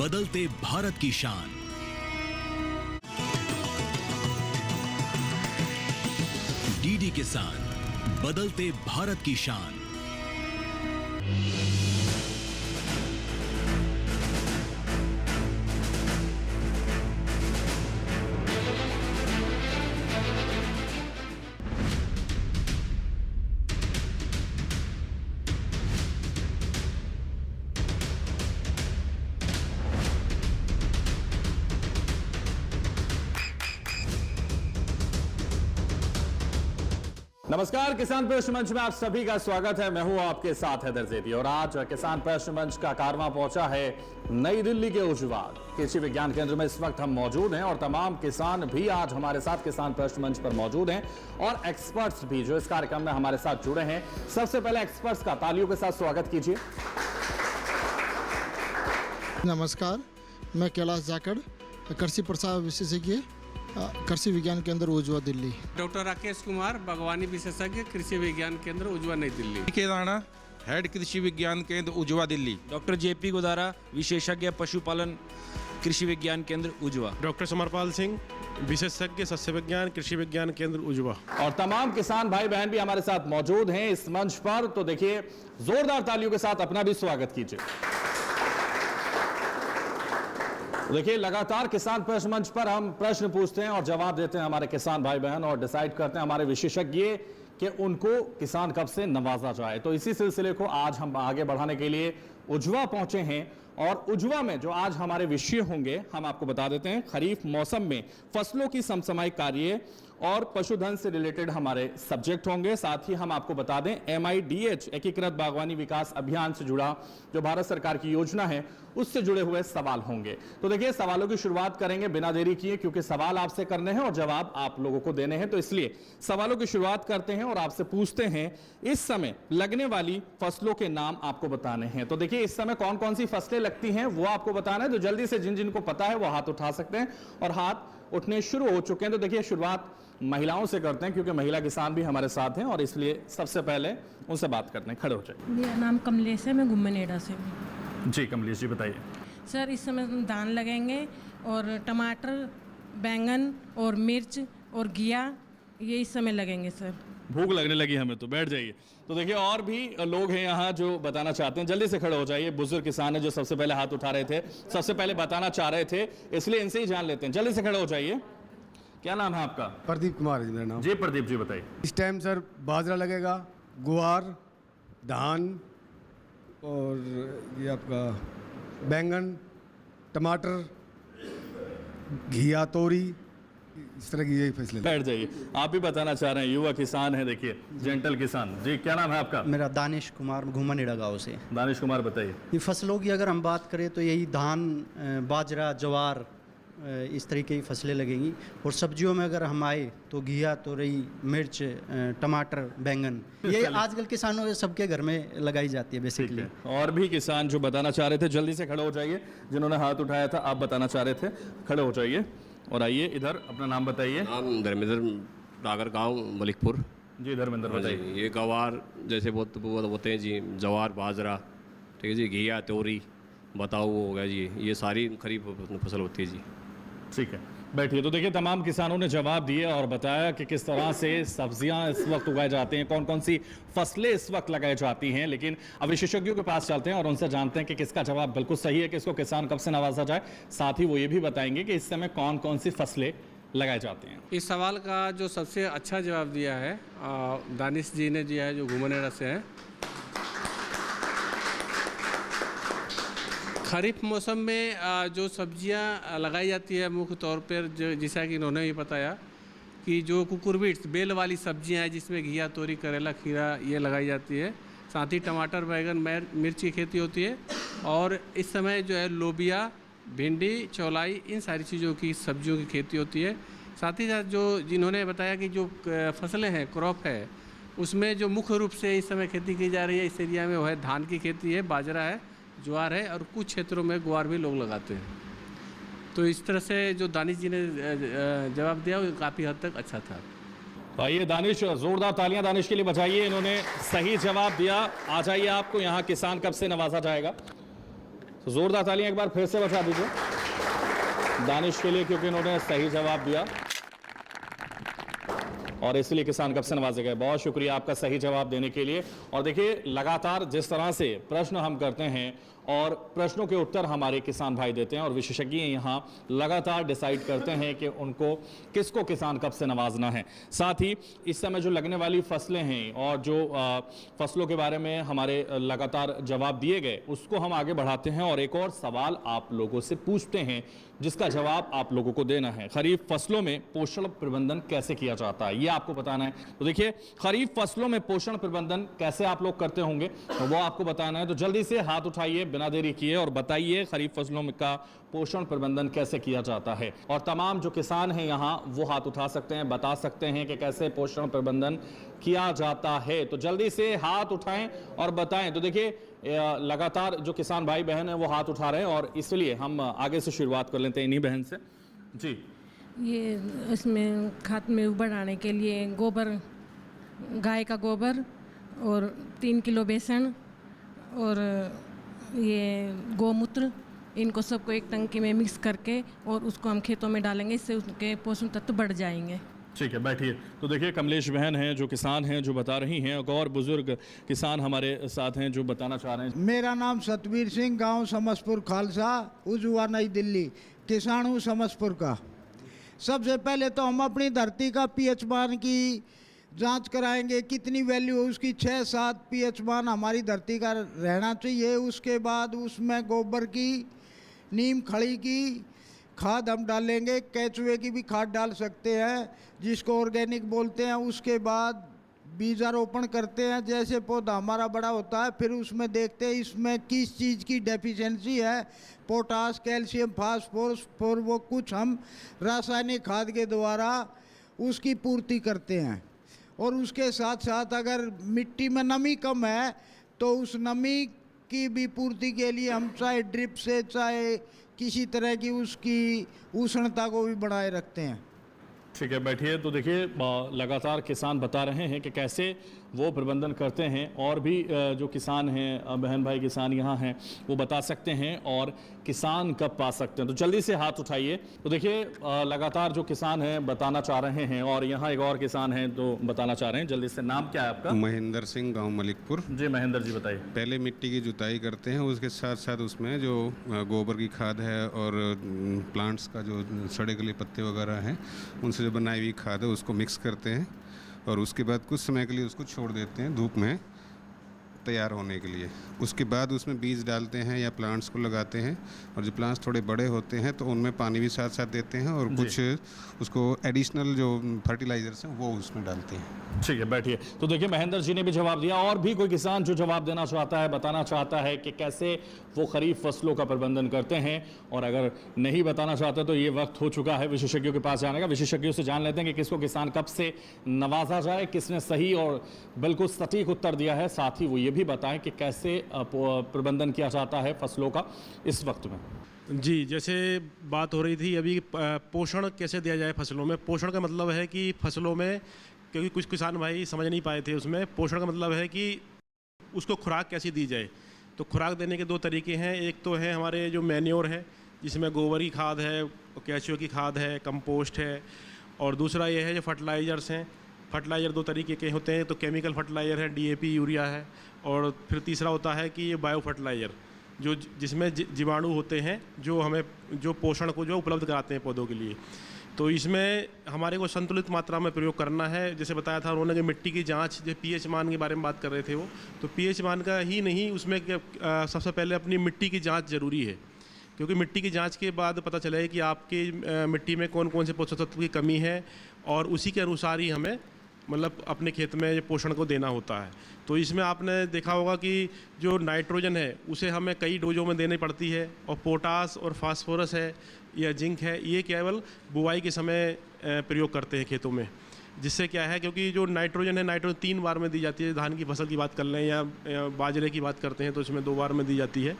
बदलते भारत की शान। डीडी किसान, बदलते भारत की शान। नमस्कार, किसान प्रश्न मंच में आप सभी का स्वागत है। मैं हूं आपके साथ हैदर ज़ैदी और आज किसान प्रश्न मंच का कारवां पहुंचा है नई दिल्ली के उज्जवाल कृषि विज्ञान केंद्र में। इस वक्त हम मौजूद हैं और तमाम किसान भी आज हमारे साथ किसान प्रश्न मंच पर मौजूद हैं और एक्सपर्ट्स भी जो इस कार्यक्रम में हमारे साथ जुड़े हैं। सबसे पहले एक्सपर्ट्स का तालियों के साथ स्वागत कीजिए। नमस्कार, मैं कैलाश जाखड़, कृषि प्रसार विशेषज्ञ, कृषि विज्ञान केंद्र उज्जवा दिल्ली। डॉक्टर राकेश कुमार, बागवानी विशेषज्ञ, कृषि विज्ञान केंद्र उज्जवा नई दिल्ली। के राणा, हेड कृषि विज्ञान केंद्र उज्जवा दिल्ली। डॉक्टर जेपी गोदारा, विशेषज्ञ पशुपालन, कृषि विज्ञान केंद्र उज्जवा। डॉक्टर समरपाल सिंह, विशेषज्ञ सस्य विज्ञान, कृषि विज्ञान केंद्र उज्जवा। और तमाम किसान भाई बहन भी हमारे साथ मौजूद हैं इस मंच पर, तो देखिए जोरदार तालियों के साथ अपना भी स्वागत कीजिए। देखिए, लगातार किसान प्रश्न मंच पर हम प्रश्न पूछते हैं और जवाब देते हैं हमारे किसान भाई बहन और डिसाइड करते हैं हमारे विशेषज्ञ कि उनको किसान कब से नवाजा जाए। तो इसी सिलसिले को आज हम आगे बढ़ाने के लिए उज्जवा पहुंचे हैं और उज्जवा में जो आज हमारे विषय होंगे हम आपको बता देते हैं। खरीफ मौसम में फसलों की समसामयिक कार्य और पशुधन से रिलेटेड हमारे सब्जेक्ट होंगे। साथ ही हम आपको बता दें MIDH एकीकृत बागवानी विकास अभियान से जुड़ा जो भारत सरकार की योजना है उससे जुड़े हुए सवाल होंगे। तो देखिए, सवालों की शुरुआत करेंगे बिना देरी किए, क्योंकि सवाल आपसे करने हैं और जवाब आप लोगों को देने हैं। तो इसलिए सवालों की शुरुआत करते हैं और आपसे पूछते हैं इस समय लगने वाली फसलों के नाम आपको बताने हैं। तो देखिए, इस समय कौन कौन सी फसलें लगती हैं वो आपको बताना है। तो जल्दी से जिन जिनको पता है वो हाथ उठा सकते हैं और हाथ उठने शुरू हो चुके हैं। तो देखिए, शुरुआत महिलाओं से करते हैं क्योंकि महिला किसान भी हमारे साथ हैं और इसलिए सबसे पहले उनसे बात करते हैं। खड़े हो जाए। मेरा नाम कमलेश है, मैं गुम्मनेड़ा से। जी कमलेश जी, बताइए। सर, इस समय धान लगेंगे और टमाटर, बैंगन और मिर्च और घिया, ये इस समय लगेंगे सर। भूख लगने लगी हमें, तो बैठ जाइए। तो देखिए, और भी लोग हैं यहाँ जो बताना चाहते हैं। जल्दी से खड़े हो जाइए। बुजुर्ग किसान है जो सबसे पहले हाथ उठा रहे थे, सबसे पहले बताना चाह रहे थे, इसलिए इनसे ही जान लेते हैं। जल्दी से खड़े हो जाइए। क्या नाम है आपका? प्रदीप कुमार है मेरा नाम। जी प्रदीप जी, बताइए। इस टाइम सर बाजरा लगेगा, गुआर, धान और ये आपका बैंगन, टमाटर, घिया, तोरी, इस तरह की यही फसलें। बैठ जाइए। आप भी बताना चाह रहे हैं, युवा किसान है, देखिए जेंटल किसान। जी, क्या नाम है आपका? मेरा दानिश कुमार, घुमानेड़ा गांव से। दानिश कुमार, बताइए। ये फसलों की अगर हम बात करें तो यही धान, बाजरा, ज्वार, इस तरीके की फसलें लगेंगी। और सब्जियों में अगर हम आए तो घिया, तोरई, मिर्च, टमाटर, बैंगन, ये आजकल किसानों के सबके घर में लगाई जाती है बेसिकली। और भी किसान जो बताना चाह रहे थे, जल्दी से खड़े हो जाइए। जिन्होंने हाथ उठाया था, आप बताना चाह रहे थे, खड़े हो जाइए और आइए इधर। अपना नाम बताइए। नाम धर्मेंद्र, डागर गांव, मलिकपुर। जी धर्मेंद्र, बताइए। ये गवार जैसे बोलते हैं जी, जवार, बाजरा, ठीक है जी, घिया, तोरी, बताओ वो हो गया जी। ये सारी खरीफ फसल होती है जी। ठीक है, बैठिए। तो देखिए, तमाम किसानों ने जवाब दिए और बताया कि किस तरह से सब्जियां इस वक्त उगाई जाती हैं, कौन कौन सी फसलें इस वक्त लगाई जाती हैं। लेकिन अब विशेषज्ञों के पास चलते हैं और उनसे जानते हैं कि किसका जवाब बिल्कुल सही है, किसको किसान कब से नवाजा जाए। साथ ही वो ये भी बताएंगे कि इस समय कौन कौन सी फसलें लगाई जाती हैं। इस सवाल का जो सबसे अच्छा जवाब दिया है दानिश जी ने दिया है, जो घुमानेड़ा से है। खरीफ मौसम में जो सब्जियां लगाई जाती है मुख्य तौर पर, जैसा कि इन्होंने भी बताया कि जो कुकुरबिट्स, बेल वाली सब्जियां हैं जिसमें घिया, तोरी, करेला, खीरा ये लगाई जाती है। साथ ही टमाटर, बैंगन, मिर्च की खेती होती है। और इस समय जो है लोबिया, भिंडी, चौलाई, इन सारी चीज़ों की सब्जियों की खेती होती है। साथ ही साथ जो जिन्होंने बताया कि जो फसलें हैं, क्रॉप है, उसमें जो मुख्य रूप से इस समय खेती की जा रही है इस एरिया में वो है धान की खेती है, बाजरा है, ज्वार है और कुछ क्षेत्रों में ग्वार भी लोग लगाते हैं। तो इस तरह से जो दानिश जी ने जवाब दिया वो काफ़ी हद तक अच्छा था। तो आइए दानिश, जोरदार तालियां दानिश के लिए बजाइए। इन्होंने सही जवाब दिया। आ जाइए, आपको यहाँ किसान कब से नवाजा जाएगा। तो जोरदार तालियां एक बार फिर से बजा दीजिए दानिश के लिए, क्योंकि इन्होंने सही जवाब दिया और इसलिए किसान कप से नवाजे गए। बहुत शुक्रिया आपका सही जवाब देने के लिए। और देखिए लगातार जिस तरह से प्रश्न हम करते हैं और प्रश्नों के उत्तर हमारे किसान भाई देते हैं और विशेषज्ञ यहाँ लगातार डिसाइड करते हैं कि उनको किसको किसान कप से नवाजना है। साथ ही इस समय जो लगने वाली फसलें हैं और जो फसलों के बारे में हमारे लगातार जवाब दिए गए उसको हम आगे बढ़ाते हैं और एक और सवाल आप लोगों से पूछते हैं जिसका जवाब आप लोगों को देना है। खरीफ फसलों में पोषण प्रबंधन कैसे किया जाता है ये आपको बताना है। तो देखिए खरीफ फसलों में पोषण प्रबंधन कैसे आप लोग करते होंगे तो वो आपको बताना है। तो जल्दी से हाथ उठाइए बिना देरी किए और बताइए खरीफ फसलों में का पोषण प्रबंधन कैसे किया जाता है। और तमाम जो किसान हैं यहाँ वो हाथ उठा सकते हैं, बता सकते हैं कि कैसे पोषण प्रबंधन किया जाता है। तो जल्दी से हाथ उठाएं और बताएं। तो देखिए लगातार जो किसान भाई बहन हैं वो हाथ उठा रहे हैं और इसलिए हम आगे से शुरुआत कर लेते हैं इन्हीं बहन से। जी, ये इसमें खाद में उबड़ आने के लिए गोबर, गाय का गोबर और 3 किलो बेसन और ये गोमूत्र, इनको सबको एक टंकी में मिक्स करके और उसको हम खेतों में डालेंगे, इससे उसके पोषण तत्व बढ़ जाएंगे। ठीक है, बैठिए। तो देखिए कमलेश बहन हैं जो किसान हैं जो बता रही हैं, और बुजुर्ग किसान हमारे साथ हैं जो बताना चाह रहे हैं। मेरा नाम सतवीर सिंह, गांव समसपुर खालसा, उजुआ नई दिल्ली, किसान हूँ समसपुर का। सबसे पहले तो हम अपनी धरती का पीएच मान की जांच कराएंगे, कितनी वैल्यू है उसकी। 6-7 पीएच मान हमारी धरती का रहना चाहिए। उसके बाद उसमें गोबर की, नीम खड़ी की खाद हम डालेंगे, केचुए की भी खाद डाल सकते हैं जिसको ऑर्गेनिक बोलते हैं। उसके बाद बीजारोपण करते हैं। जैसे पौधा हमारा बड़ा होता है फिर उसमें देखते हैं इसमें किस चीज़ की डेफिशिएंसी है, पोटास, कैल्शियम, फास्फोरस, वो कुछ हम रासायनिक खाद के द्वारा उसकी पूर्ति करते हैं। और उसके साथ साथ अगर मिट्टी में नमी कम है तो उस नमी की भी पूर्ति के लिए हम चाहे ड्रिप से चाहे किसी तरह की उसकी उष्णता को भी बनाए रखते हैं। ठीक है, बैठिए। तो देखिए लगातार किसान बता रहे हैं कि कैसे वो प्रबंधन करते हैं और भी जो किसान हैं बहन भाई किसान यहाँ हैं वो बता सकते हैं और किसान कब पा सकते हैं। तो जल्दी से हाथ उठाइए। तो देखिए लगातार जो किसान हैं बताना चाह रहे हैं और यहाँ एक और किसान हैं तो बताना चाह रहे हैं। जल्दी से, नाम क्या है आपका? महेंद्र सिंह, गांव मलिकपुर। जी महेंद्र जी बताइए। पहले मिट्टी की जुताई करते हैं, उसके साथ साथ उसमें जो गोबर की खाद है और प्लांट्स का जो सड़े गले पत्ते वगैरह हैं उनसे जो बनाई हुई खाद है उसको मिक्स करते हैं और उसके बाद कुछ समय के लिए उसको छोड़ देते हैं धूप में तैयार होने के लिए। उसके बाद उसमें बीज डालते हैं या प्लांट्स को लगाते हैं और जो प्लांट्स थोड़े बड़े होते हैं तो उनमें पानी भी साथ साथ देते हैं और कुछ उसको एडिशनल जो फर्टिलाइजर्स हैं वो उसमें डालते हैं। ठीक है, बैठिए। तो देखिए महेंद्र जी ने भी जवाब दिया और भी कोई किसान जो जवाब देना चाहता है, बताना चाहता है कि कैसे वो खरीफ फसलों का प्रबंधन करते हैं। और अगर नहीं बताना चाहते तो ये वक्त हो चुका है विशेषज्ञों के पास जाने का। विशेषज्ञों से जान लेते हैं कि किसको किसान कब से नवाजा जाए, किसने सही और बिल्कुल सटीक उत्तर दिया है। साथ ही वो ये भी बताएं कि कैसे प्रबंधन किया जाता है फसलों का इस वक्त में। जी, जैसे बात हो रही थी अभी पोषण कैसे दिया जाए फसलों में। पोषण का मतलब है कि फसलों में, क्योंकि कुछ किसान भाई समझ नहीं पाए थे उसमें, पोषण का मतलब है कि उसको खुराक कैसी दी जाए। तो खुराक देने के 2 तरीके हैं। एक तो है हमारे जो मैन्योर है जिसमें गोबर की खाद है, केचुए की खाद है, कंपोस्ट है, और दूसरा ये है जो फर्टिलाइजर्स हैं। फर्टिलाइज़र 2 तरीके के होते हैं, तो केमिकल फर्टिलाइज़र है, डीएपी, यूरिया है, और फिर तीसरा होता है कि ये बायो फर्टिलाइज़र जो जिसमें जीवाणु होते हैं जो हमें जो पोषण को जो उपलब्ध कराते हैं पौधों के लिए। तो इसमें हमारे को संतुलित मात्रा में प्रयोग करना है। जैसे बताया था उन्होंने कि मिट्टी की जांच, जो पीएच मान के बारे में बात कर रहे थे वो, तो पीएच मान का ही नहीं, उसमें सबसे पहले अपनी मिट्टी की जांच ज़रूरी है, क्योंकि मिट्टी की जांच के बाद पता चले कि आपकी मिट्टी में कौन कौन से पोषक तत्व की कमी है और उसी के अनुसार ही हमें मतलब अपने खेत में पोषण को देना होता है। तो इसमें आपने देखा होगा कि जो नाइट्रोजन है उसे हमें कई डोजों में देनी पड़ती है, और पोटास और फास्फोरस है या जिंक है ये केवल बुआई के समय प्रयोग करते हैं खेतों में। जिससे क्या है, क्योंकि जो नाइट्रोजन है, नाइट्रोजन 3 बार में दी जाती है। धान की फसल की बात कर लें या बाजरे की बात करते हैं तो इसमें 2 बार में दी जाती है,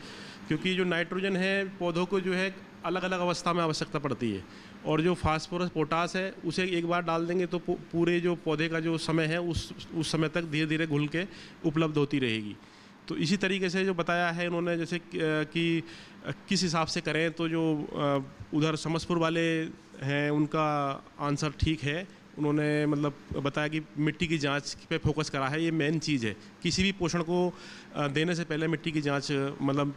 क्योंकि जो नाइट्रोजन है पौधों को जो है अलग अलग अवस्था में आवश्यकता पड़ती है, और जो फास्फोरस पोटास है उसे एक बार डाल देंगे तो पूरे जो पौधे का जो समय है उस समय तक धीरे धीरे घुल के उपलब्ध होती रहेगी। तो इसी तरीके से जो बताया है उन्होंने, जैसे कि किस हिसाब से करें, तो जो उधर समसपुर वाले हैं उनका आंसर ठीक है। उन्होंने मतलब बताया कि मिट्टी की जांच पे फोकस करा है, ये मेन चीज़ है। किसी भी पोषण को देने से पहले मिट्टी की जांच मतलब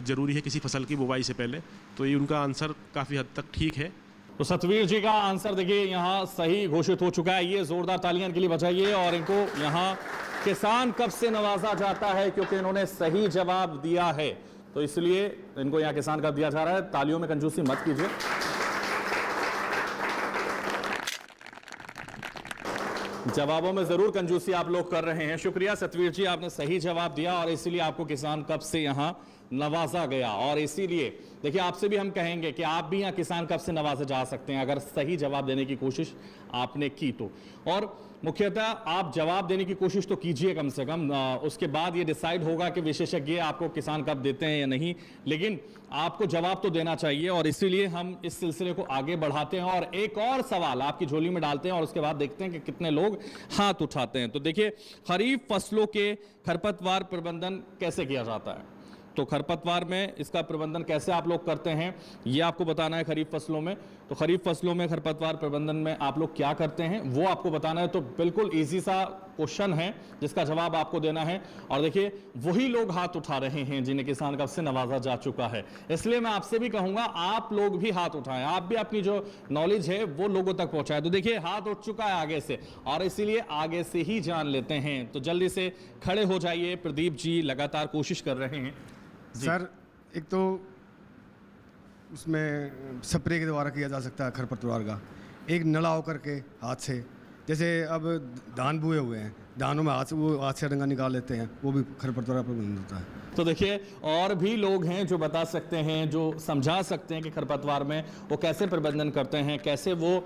ज़रूरी है, किसी फसल की बुवाई से पहले। तो ये उनका आंसर काफ़ी हद तक ठीक है। तो सतवीर जी का आंसर देखिए यहाँ सही घोषित हो चुका है। ये जोरदार तालियां इनके लिए बजाइए। और इनको यहाँ किसान कब से नवाजा जाता है, क्योंकि इन्होंने सही जवाब दिया है, तो इसलिए इनको यहाँ किसान कब दिया जा रहा है। तालियों में कंजूसी मत कीजिए। जवाबों में जरूर कंजूसी आप लोग कर रहे हैं। शुक्रिया सतवीर जी, आपने सही जवाब दिया और इसीलिए आपको किसान कप से यहां नवाजा गया। और इसीलिए देखिए, आपसे भी हम कहेंगे कि आप भी यहां किसान कप से नवाजे जा सकते हैं अगर सही जवाब देने की कोशिश आपने की तो। और मुख्यतः आप जवाब देने की कोशिश तो कीजिए कम से कम, उसके बाद ये डिसाइड होगा कि विशेषज्ञ आपको किसान कप देते हैं या नहीं, लेकिन आपको जवाब तो देना चाहिए। और इसीलिए हम इस सिलसिले को आगे बढ़ाते हैं और एक और सवाल आपकी झोली में डालते हैं और उसके बाद देखते हैं कि कितने लोग हाथ उठाते हैं। तो देखिए, खरीफ फसलों के खरपतवार प्रबंधन कैसे किया जाता है। तो खरपतवार में इसका प्रबंधन कैसे आप लोग करते हैं, ये आपको बताना है खरीफ फसलों में। तो खरीफ फसलों में खरपतवार प्रबंधन में आप लोग क्या करते हैं वो आपको बताना है। तो बिल्कुल इजी सा क्वेश्चन है जिसका जवाब आपको देना है। और देखिए, वही लोग हाथ उठा रहे हैं जिन्हें किसान कप से नवाजा जा चुका है। इसलिए मैं आपसे भी कहूंगा, आप लोग भी हाथ उठाएं, आप भी अपनी जो नॉलेज है वो लोगों तक पहुंचाएं। तो देखिए, हाथ उठ चुका है आगे से, और इसीलिए आगे से ही जान लेते हैं। तो जल्दी से खड़े हो जाइए। प्रदीप जी लगातार कोशिश कर रहे हैं। सर, एक तो उसमें स्प्रे के द्वारा किया जा सकता है खरपतवार का, एक नला होकर के हाथ से, जैसे अब धान बुए हुए हैं, धानों में हाथ से डंगा निकाल लेते हैं, वो भी खरपतवार प्रबंधन होता है। तो देखिए, और भी लोग हैं जो बता सकते हैं, जो समझा सकते हैं कि खरपतवार में वो कैसे प्रबंधन करते हैं, कैसे वो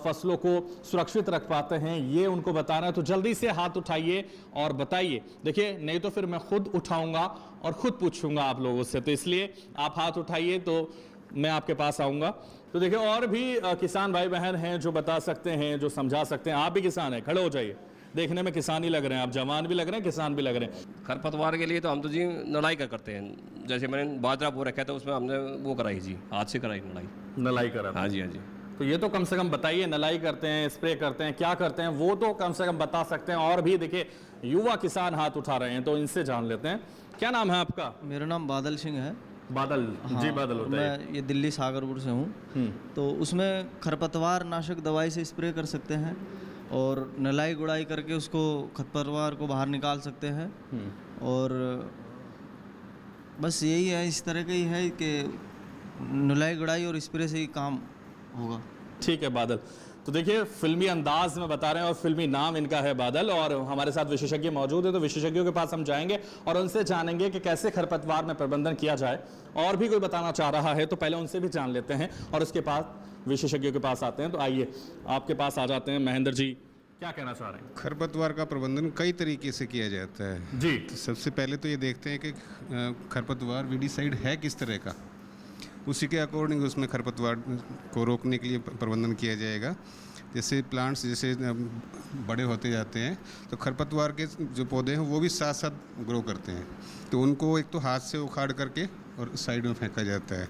फसलों को सुरक्षित रख पाते हैं, ये उनको बताना है। तो जल्दी से हाथ उठाइए और बताइए। देखिए, नहीं तो फिर मैं खुद उठाऊंगा और खुद पूछूंगा आप लोगों से। तो इसलिए आप हाथ उठाइए तो मैं आपके पास आऊंगा। तो देखिए, और भी किसान भाई बहन हैं जो बता सकते हैं, जो समझा सकते हैं। आप भी किसान हैं, खड़े हो जाइए। देखने में किसान ही लग रहे हैं आप, जवान भी लग रहे हैं, किसान भी लग रहे हैं। खरपतवार के लिए तो हम तो जी नलाई का करते हैं। जैसे मैंने बाजरा बो रखा था, उसमें हमने वो कराई जी, हाथ से कराई नलाई करा। हाँ जी, हाँ जी। तो ये तो कम से कम बताइए, नलाई करते हैं, स्प्रे करते हैं, क्या करते हैं, वो तो कम से कम बता सकते हैं। और भी देखिए, युवा किसान हाथ उठा रहे हैं, तो इनसे जान लेते हैं। क्या नाम है आपका? मेरा नाम बादल सिंह है। बादल? हाँ, जी बादल होता है। मैं ये दिल्ली सागरपुर से हूँ। तो उसमें खरपतवार नाशक दवाई से स्प्रे कर सकते हैं और नलाई गुड़ाई करके उसको खरपतवार को बाहर निकाल सकते हैं। और बस यही है, इस तरह का ही है कि नलाई गुड़ाई और स्प्रे से ही काम होगा। ठीक है बादल। तो देखिए, फिल्मी अंदाज में बता रहे हैं और फिल्मी नाम इनका है बादल। और हमारे साथ विशेषज्ञ मौजूद है, तो विशेषज्ञों के पास हम जाएंगे और उनसे जानेंगे कि कैसे खरपतवार में प्रबंधन किया जाए। और भी कोई बताना चाह रहा है तो पहले उनसे भी जान लेते हैं और उसके बाद विशेषज्ञों के पास आते हैं। तो आइए, आपके पास आ जाते हैं। महेंद्र जी, क्या कहना चाह रहे हैं? खरपतवार का प्रबंधन कई तरीके से किया जाता है जी। तो सबसे पहले तो ये देखते हैं कि खरपतवार वीडिसाइड है किस तरह का, उसी के अकॉर्डिंग उसमें खरपतवार को रोकने के लिए प्रबंधन किया जाएगा। जैसे प्लांट्स जैसे बड़े होते जाते हैं तो खरपतवार के जो पौधे हैं वो भी साथ साथ ग्रो करते हैं, तो उनको एक तो हाथ से उखाड़ करके और साइड में फेंका जाता है।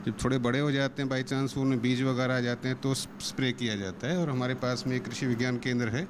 जब थोड़े बड़े हो जाते हैं, बाई चांस उनमें बीज वगैरह आ जाते हैं, तो स्प्रे किया जाता है। और हमारे पास में एक कृषि विज्ञान केंद्र है,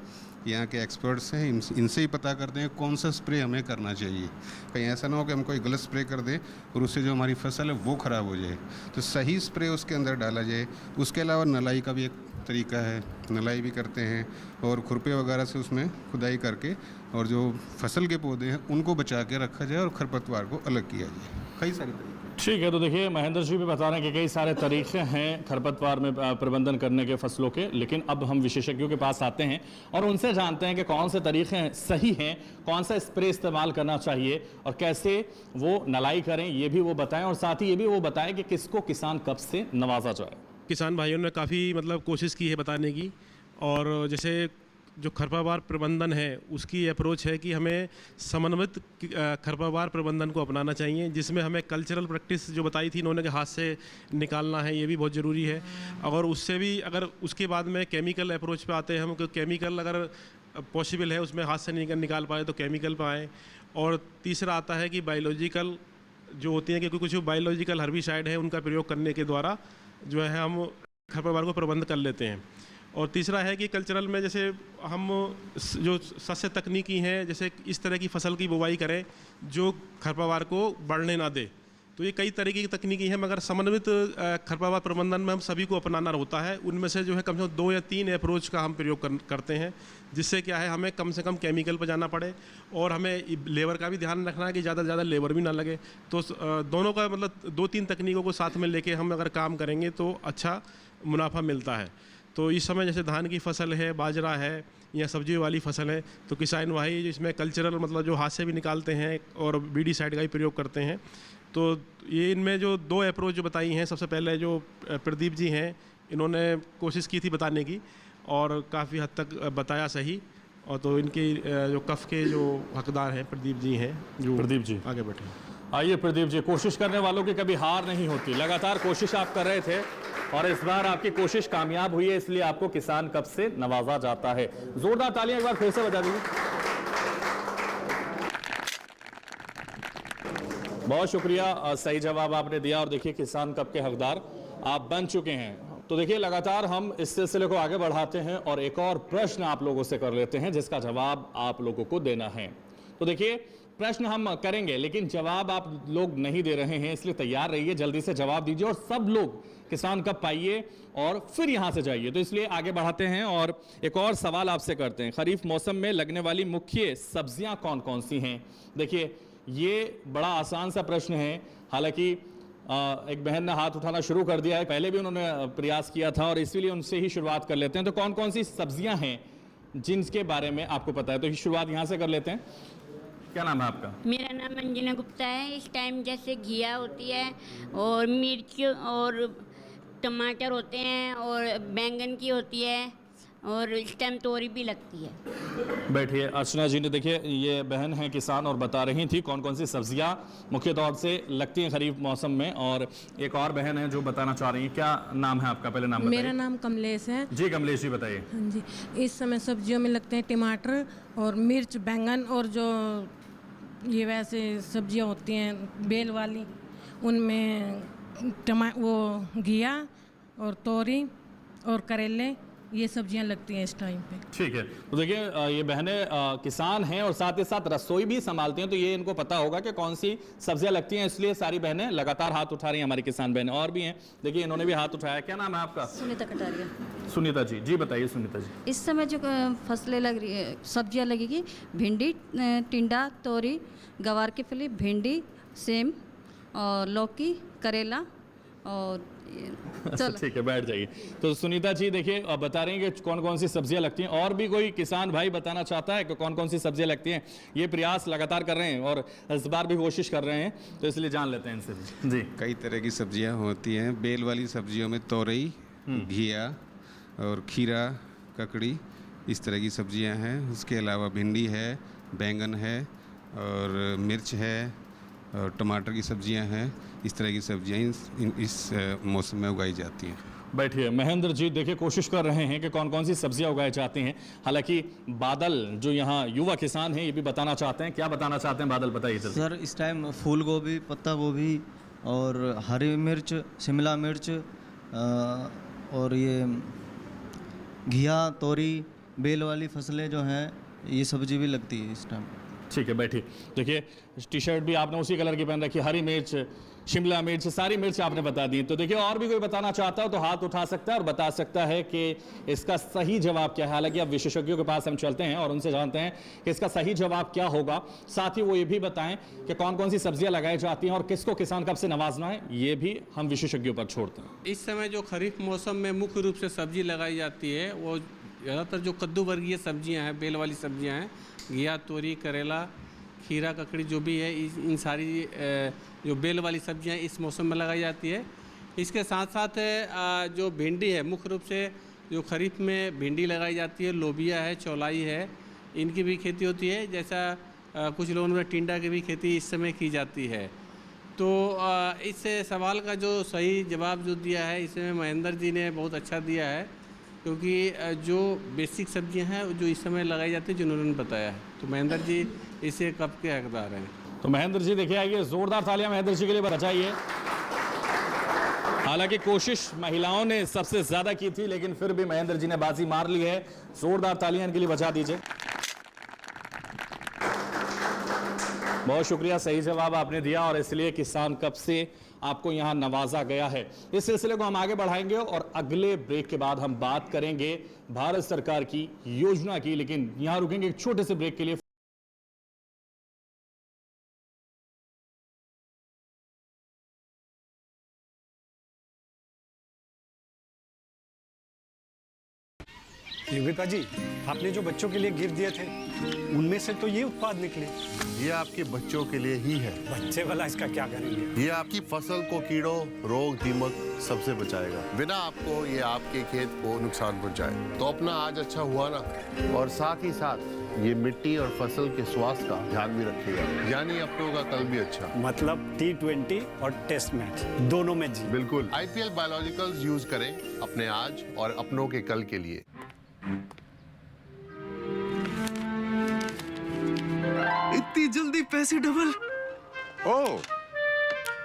यहाँ के एक्सपर्ट्स हैं, इनसे ही पता करते हैं कौन सा स्प्रे हमें करना चाहिए। कहीं ऐसा ना हो कि हम कोई गलत स्प्रे कर दें और उससे जो हमारी फसल है वो ख़राब हो जाए। तो सही स्प्रे उसके अंदर डाला जाए। उसके अलावा नलाई का भी एक तरीका है, नलाई भी करते हैं और खुरपे वगैरह से उसमें खुदाई करके और जो फसल के पौधे हैं उनको बचा के रखा जाए और खरपतवार को अलग किया जाए। कई सारे तरीके। ठीक है। तो देखिए, महेंद्र जी भी बता रहे हैं कि कई सारे तरीके हैं खरपतवार में प्रबंधन करने के फसलों के। लेकिन अब हम विशेषज्ञों के पास आते हैं और उनसे जानते हैं कि कौन से तरीके सही हैं, कौन सा स्प्रे इस्तेमाल करना चाहिए और कैसे वो नलाई करें, ये भी वो बताएं। और साथ ही ये भी वो बताएं कि किसको किसान कब से नवाजा जाए। किसान भाइयों ने काफ़ी मतलब कोशिश की है बताने की। और जैसे जो खरपतवार प्रबंधन है उसकी अप्रोच है कि हमें समन्वित खरपतवार प्रबंधन को अपनाना चाहिए, जिसमें हमें कल्चरल प्रैक्टिस जो बताई थी इन्होंने कि हाथ से निकालना है, ये भी बहुत ज़रूरी है। और उससे भी अगर उसके बाद में केमिकल अप्रोच पे आते हैं हम, क्योंकि केमिकल अगर पॉसिबल है उसमें हाथ से निकाल पाए तो केमिकल पे आएँ। और तीसरा आता है कि बायोलॉजिकल जो होती हैं कि कुछ बायोलॉजिकल हर्बिसाइड है उनका प्रयोग करने के द्वारा जो है हम खरपतवार को प्रबंध कर लेते हैं। और तीसरा है कि कल्चरल में जैसे हम जो सस्य तकनीकी हैं, जैसे इस तरह की फसल की बुवाई करें जो खरपतवार को बढ़ने ना दे। तो ये कई तरीके की तकनीकी हैं, मगर समन्वित खरपतवार प्रबंधन में हम सभी को अपनाना होता है। उनमें से जो है कम से कम 2 या 3 अप्रोच का हम प्रयोग करते हैं, जिससे क्या है हमें कम से कम केमिकल पर जाना पड़े और हमें लेबर का भी ध्यान रखना है कि ज़्यादा से ज़्यादा लेबर भी ना लगे। तो दोनों का मतलब 2-3 तकनीकों को साथ में लेके हम अगर काम करेंगे तो अच्छा मुनाफा मिलता है। तो इस समय जैसे धान की फसल है, बाजरा है या सब्जी वाली फसल है, तो किसान भाई इसमें कल्चरल मतलब जो हाथ से भी निकालते हैं और बीडीसाइड का भी प्रयोग करते हैं। तो ये इनमें जो 2 अप्रोच जो बताई हैं, सबसे पहले जो प्रदीप जी हैं इन्होंने कोशिश की थी बताने की और काफ़ी हद तक बताया सही। और तो इनके जो कफ के जो हकदार हैं प्रदीप जी हैं, जो प्रदीप जी आगे बैठे। आइए प्रदीप जी, कोशिश करने वालों की कभी हार नहीं होती, लगातार कोशिश आप कर रहे थे और इस बार आपकी कोशिश कामयाब हुई है, इसलिए आपको किसान कप से नवाजा जाता है। जोरदार तालियां एक बार फिर से बजा दीजिए। बहुत शुक्रिया, सही जवाब आपने दिया और देखिए किसान कप के हकदार आप बन चुके हैं। तो देखिए लगातार हम इस सिलसिले को आगे बढ़ाते हैं और एक और प्रश्न आप लोगों से कर लेते हैं जिसका जवाब आप लोगों को देना है। तो देखिए प्रश्न हम करेंगे लेकिन जवाब आप लोग नहीं दे रहे हैं, इसलिए तैयार रहिए, जल्दी से जवाब दीजिए और सब लोग किसान कप पाइए और फिर यहां से जाइए। तो इसलिए आगे बढ़ाते हैं और एक और सवाल आपसे करते हैं। खरीफ मौसम में लगने वाली मुख्य सब्जियां कौन कौन सी हैं? देखिए ये बड़ा आसान सा प्रश्न है, हालांकि एक बहन ने हाथ उठाना शुरू कर दिया है, पहले भी उन्होंने प्रयास किया था और इसीलिए उनसे ही शुरुआत कर लेते हैं। तो कौन कौन सी सब्जियां हैं जिनके बारे में आपको पता है? तो शुरुआत यहां से कर लेते हैं। क्या नाम है आपका? मेरा नाम अंजना गुप्ता है। इस टाइम जैसे घिया होती है और मिर्च और टमाटर होते हैं और बैंगन की होती है और इस टाइम तोरी भी लगती है। बैठिए। अर्चना जी ने देखिए ये बहन है किसान और बता रही थी कौन कौन सी सब्जियां मुख्य तौर से लगती हैं खरीफ मौसम में। और एक और बहन है जो बताना चाह रही है। क्या नाम है आपका? पहले नाम बताइए। मेरा नाम कमलेश है। जी कमलेश जी बताइए। हाँ जी, इस समय सब्जियों में लगते हैं टमाटर और मिर्च, बैंगन और जो ये वैसे सब्जियां होती हैं बेल वाली, उनमें वो घिया और तोरी और करेले, ये सब्जियां लगती हैं इस टाइम पे। ठीक है। तो देखिए ये बहनें किसान हैं और साथ ही साथ रसोई भी संभालती हैं, तो ये इनको पता होगा कि कौन सी सब्जियां लगती हैं, इसलिए सारी बहनें लगातार हाथ उठा रही हैं। हमारी किसान बहनें और भी हैं, देखिए इन्होंने भी हाथ उठाया। क्या नाम है आपका? सुनीता कटारिया। सुनीता जी, जी बताइए सुनीता जी। इस समय जो फसलें लग रही है, सब्जियां लगेगी, भिंडी, टिंडा, तोरी, गवार की फली, भिंडी, सेम और लौकी, करेला और चलो ठीक है, बैठ जाइए। तो सुनीता जी देखिए बता रही हैं कि कौन कौन सी सब्जियां लगती हैं। और भी कोई किसान भाई बताना चाहता है कि कौन कौन सी सब्जियां लगती हैं? ये प्रयास लगातार कर रहे हैं और इस बार भी कोशिश कर रहे हैं, तो इसलिए जान लेते हैं इनसे भी। जी कई तरह की सब्जियां होती हैं। बेल वाली सब्जियों में तोरई, घिया और खीरा, ककड़ी, इस तरह की सब्जियां हैं। उसके अलावा भिंडी है, बैंगन है और मिर्च है और टमाटर की सब्जियां हैं। इस तरह की सब्जियां इस मौसम में उगाई जाती हैं। बैठिए। महेंद्र जी देखिए कोशिश कर रहे हैं कि कौन कौन सी सब्जियां उगाई जाती हैं। हालांकि बादल जो यहाँ युवा किसान हैं ये भी बताना चाहते हैं। क्या बताना चाहते हैं बादल, बताइए जल्दी। सर इस टाइम फूल गोभी, पत्ता गोभी और हरी मिर्च, शिमला मिर्च और ये घिया, तोरी, बेल वाली फसलें जो हैं ये सब्जी भी लगती है इस टाइम। ठीक है, बैठिए। देखिए टी शर्ट भी आपने उसी कलर की पहन रखी, हरी मिर्च, शिमला मिर्च, सारी मिर्च आपने बता दी। तो देखिए और भी कोई बताना चाहता हो तो हाथ उठा सकता है और बता सकता है कि इसका सही जवाब क्या है। हालांकि अब विशेषज्ञों के पास हम चलते हैं और उनसे जानते हैं कि इसका सही जवाब क्या होगा। साथ ही वो ये भी बताएं कि कौन कौन सी सब्जियां लगाई जाती हैं और किसको किसान कब से नवाजना है, ये भी हम विशेषज्ञों पर छोड़ते हैं। इस समय जो खरीफ मौसम में मुख्य रूप से सब्जी लगाई जाती है वो ज़्यादातर जो कद्दू वर्गीय सब्जियां हैं, बेल वाली सब्जियां हैं, घिया, तोरी, करेला, खीरा, ककड़ी जो भी है, इन सारी जो बेल वाली सब्जियां इस मौसम में लगाई जाती है। इसके साथ साथ जो भिंडी है, मुख्य रूप से जो खरीफ में भिंडी लगाई जाती है, लोबिया है, चौलाई है, इनकी भी खेती होती है। जैसा कुछ लोगों ने टिंडा की भी खेती इस समय की जाती है। तो इस सवाल का जो सही जवाब जो दिया है इसमें महेंद्र जी ने बहुत अच्छा दिया है क्योंकि जो बेसिक सब्जियां हैं जो इस समय लगाई जाती है जिन्होंने बताया है, तो महेंद्र जी इसे कब के हकदार हैं। तो महेंद्र जी देखिए, आइए जोरदार तालियां महेंद्र जी के लिए बजाइए। हालांकि कोशिश महिलाओं ने सबसे ज्यादा की थी, लेकिन फिर भी महेंद्र जी ने बाजी मार ली है। जोरदार तालियां इनके लिए बजा दीजिए। बहुत शुक्रिया, सही जवाब आपने दिया और इसलिए किसान कप से आपको यहां नवाजा गया है। इस सिलसिले को हम आगे बढ़ाएंगे और अगले ब्रेक के बाद हम बात करेंगे भारत सरकार की योजना की, लेकिन यहां रुकेंगे एक छोटे से ब्रेक के लिए। युविका जी, आपने जो बच्चों के लिए गिफ्ट दिए थे उनमें से तो ये उत्पाद निकले। ये आपके बच्चों के लिए ही है। बच्चे वाला इसका क्या करेंगे? ये आपकी फसल को कीड़ों, रोग, दीमक सबसे बचाएगा, बिना आपको ये आपके खेत को नुकसान पहुंचाए। तो अपना आज अच्छा हुआ ना, और साथ ही साथ ये मिट्टी और फसल के स्वास्थ्य का ध्यान भी रखेगा, यानी अपनों का कल भी अच्छा। मतलब T20 और टेस्ट मैच दोनों में जी। बिल्कुल। IPL बायोलॉजिकल्स यूज करें अपने आज और अपनों के कल के लिए। इतनी जल्दी पैसे डबल? ओ,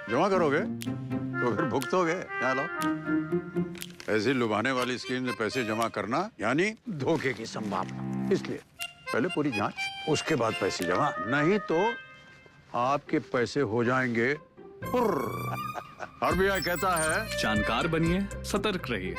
जमा करोगे तो फिर भुगतोगे। यहाँ लो। ऐसी लुभाने वाली स्कीम में पैसे जमा करना यानी धोखे की संभावना, इसलिए पहले पूरी जांच, उसके बाद पैसे जमा, नहीं तो आपके पैसे हो जाएंगे RBI कहता है जानकार बनिए, सतर्क रहिए।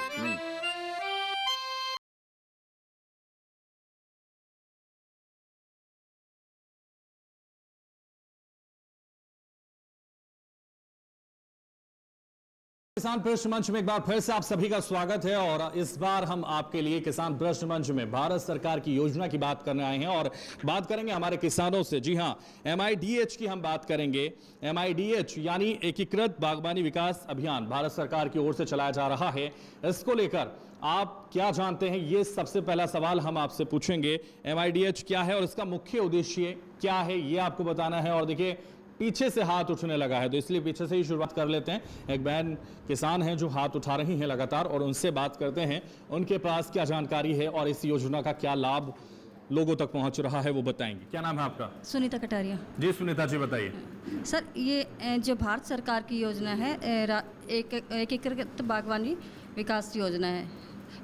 किसान प्रश्न मंच में एक बार फिर से आप सभी का स्वागत है और इस बार हम आपके लिए किसान प्रश्न मंच में भारत सरकार की योजना की बात करने आए हैं और बात करेंगे हमारे किसानों से। जी हां, MIDH की हम बात करेंगे। MIDH यानी एकीकृत बागवानी विकास अभियान भारत सरकार की ओर से चलाया जा रहा है। इसको लेकर आप क्या जानते हैं, ये सबसे पहला सवाल हम आपसे पूछेंगे। MIDH क्या है और इसका मुख्य उद्देश्य क्या है, ये आपको बताना है। और देखिए, पीछे से हाथ उठने लगा है तो इसलिए पीछे से ही शुरुआत कर लेते हैं। एक बहन किसान हैं जो हाथ उठा रही हैं लगातार और उनसे बात करते हैं, उनके पास क्या जानकारी है और इस योजना का क्या लाभ लोगों तक पहुंच रहा है वो बताएंगे। क्या नाम है आपका? सुनीता कटारिया। जी सुनीता जी, बताइए। सर, ये जो भारत सरकार की योजना है एकीकृत बागवानी विकास योजना है,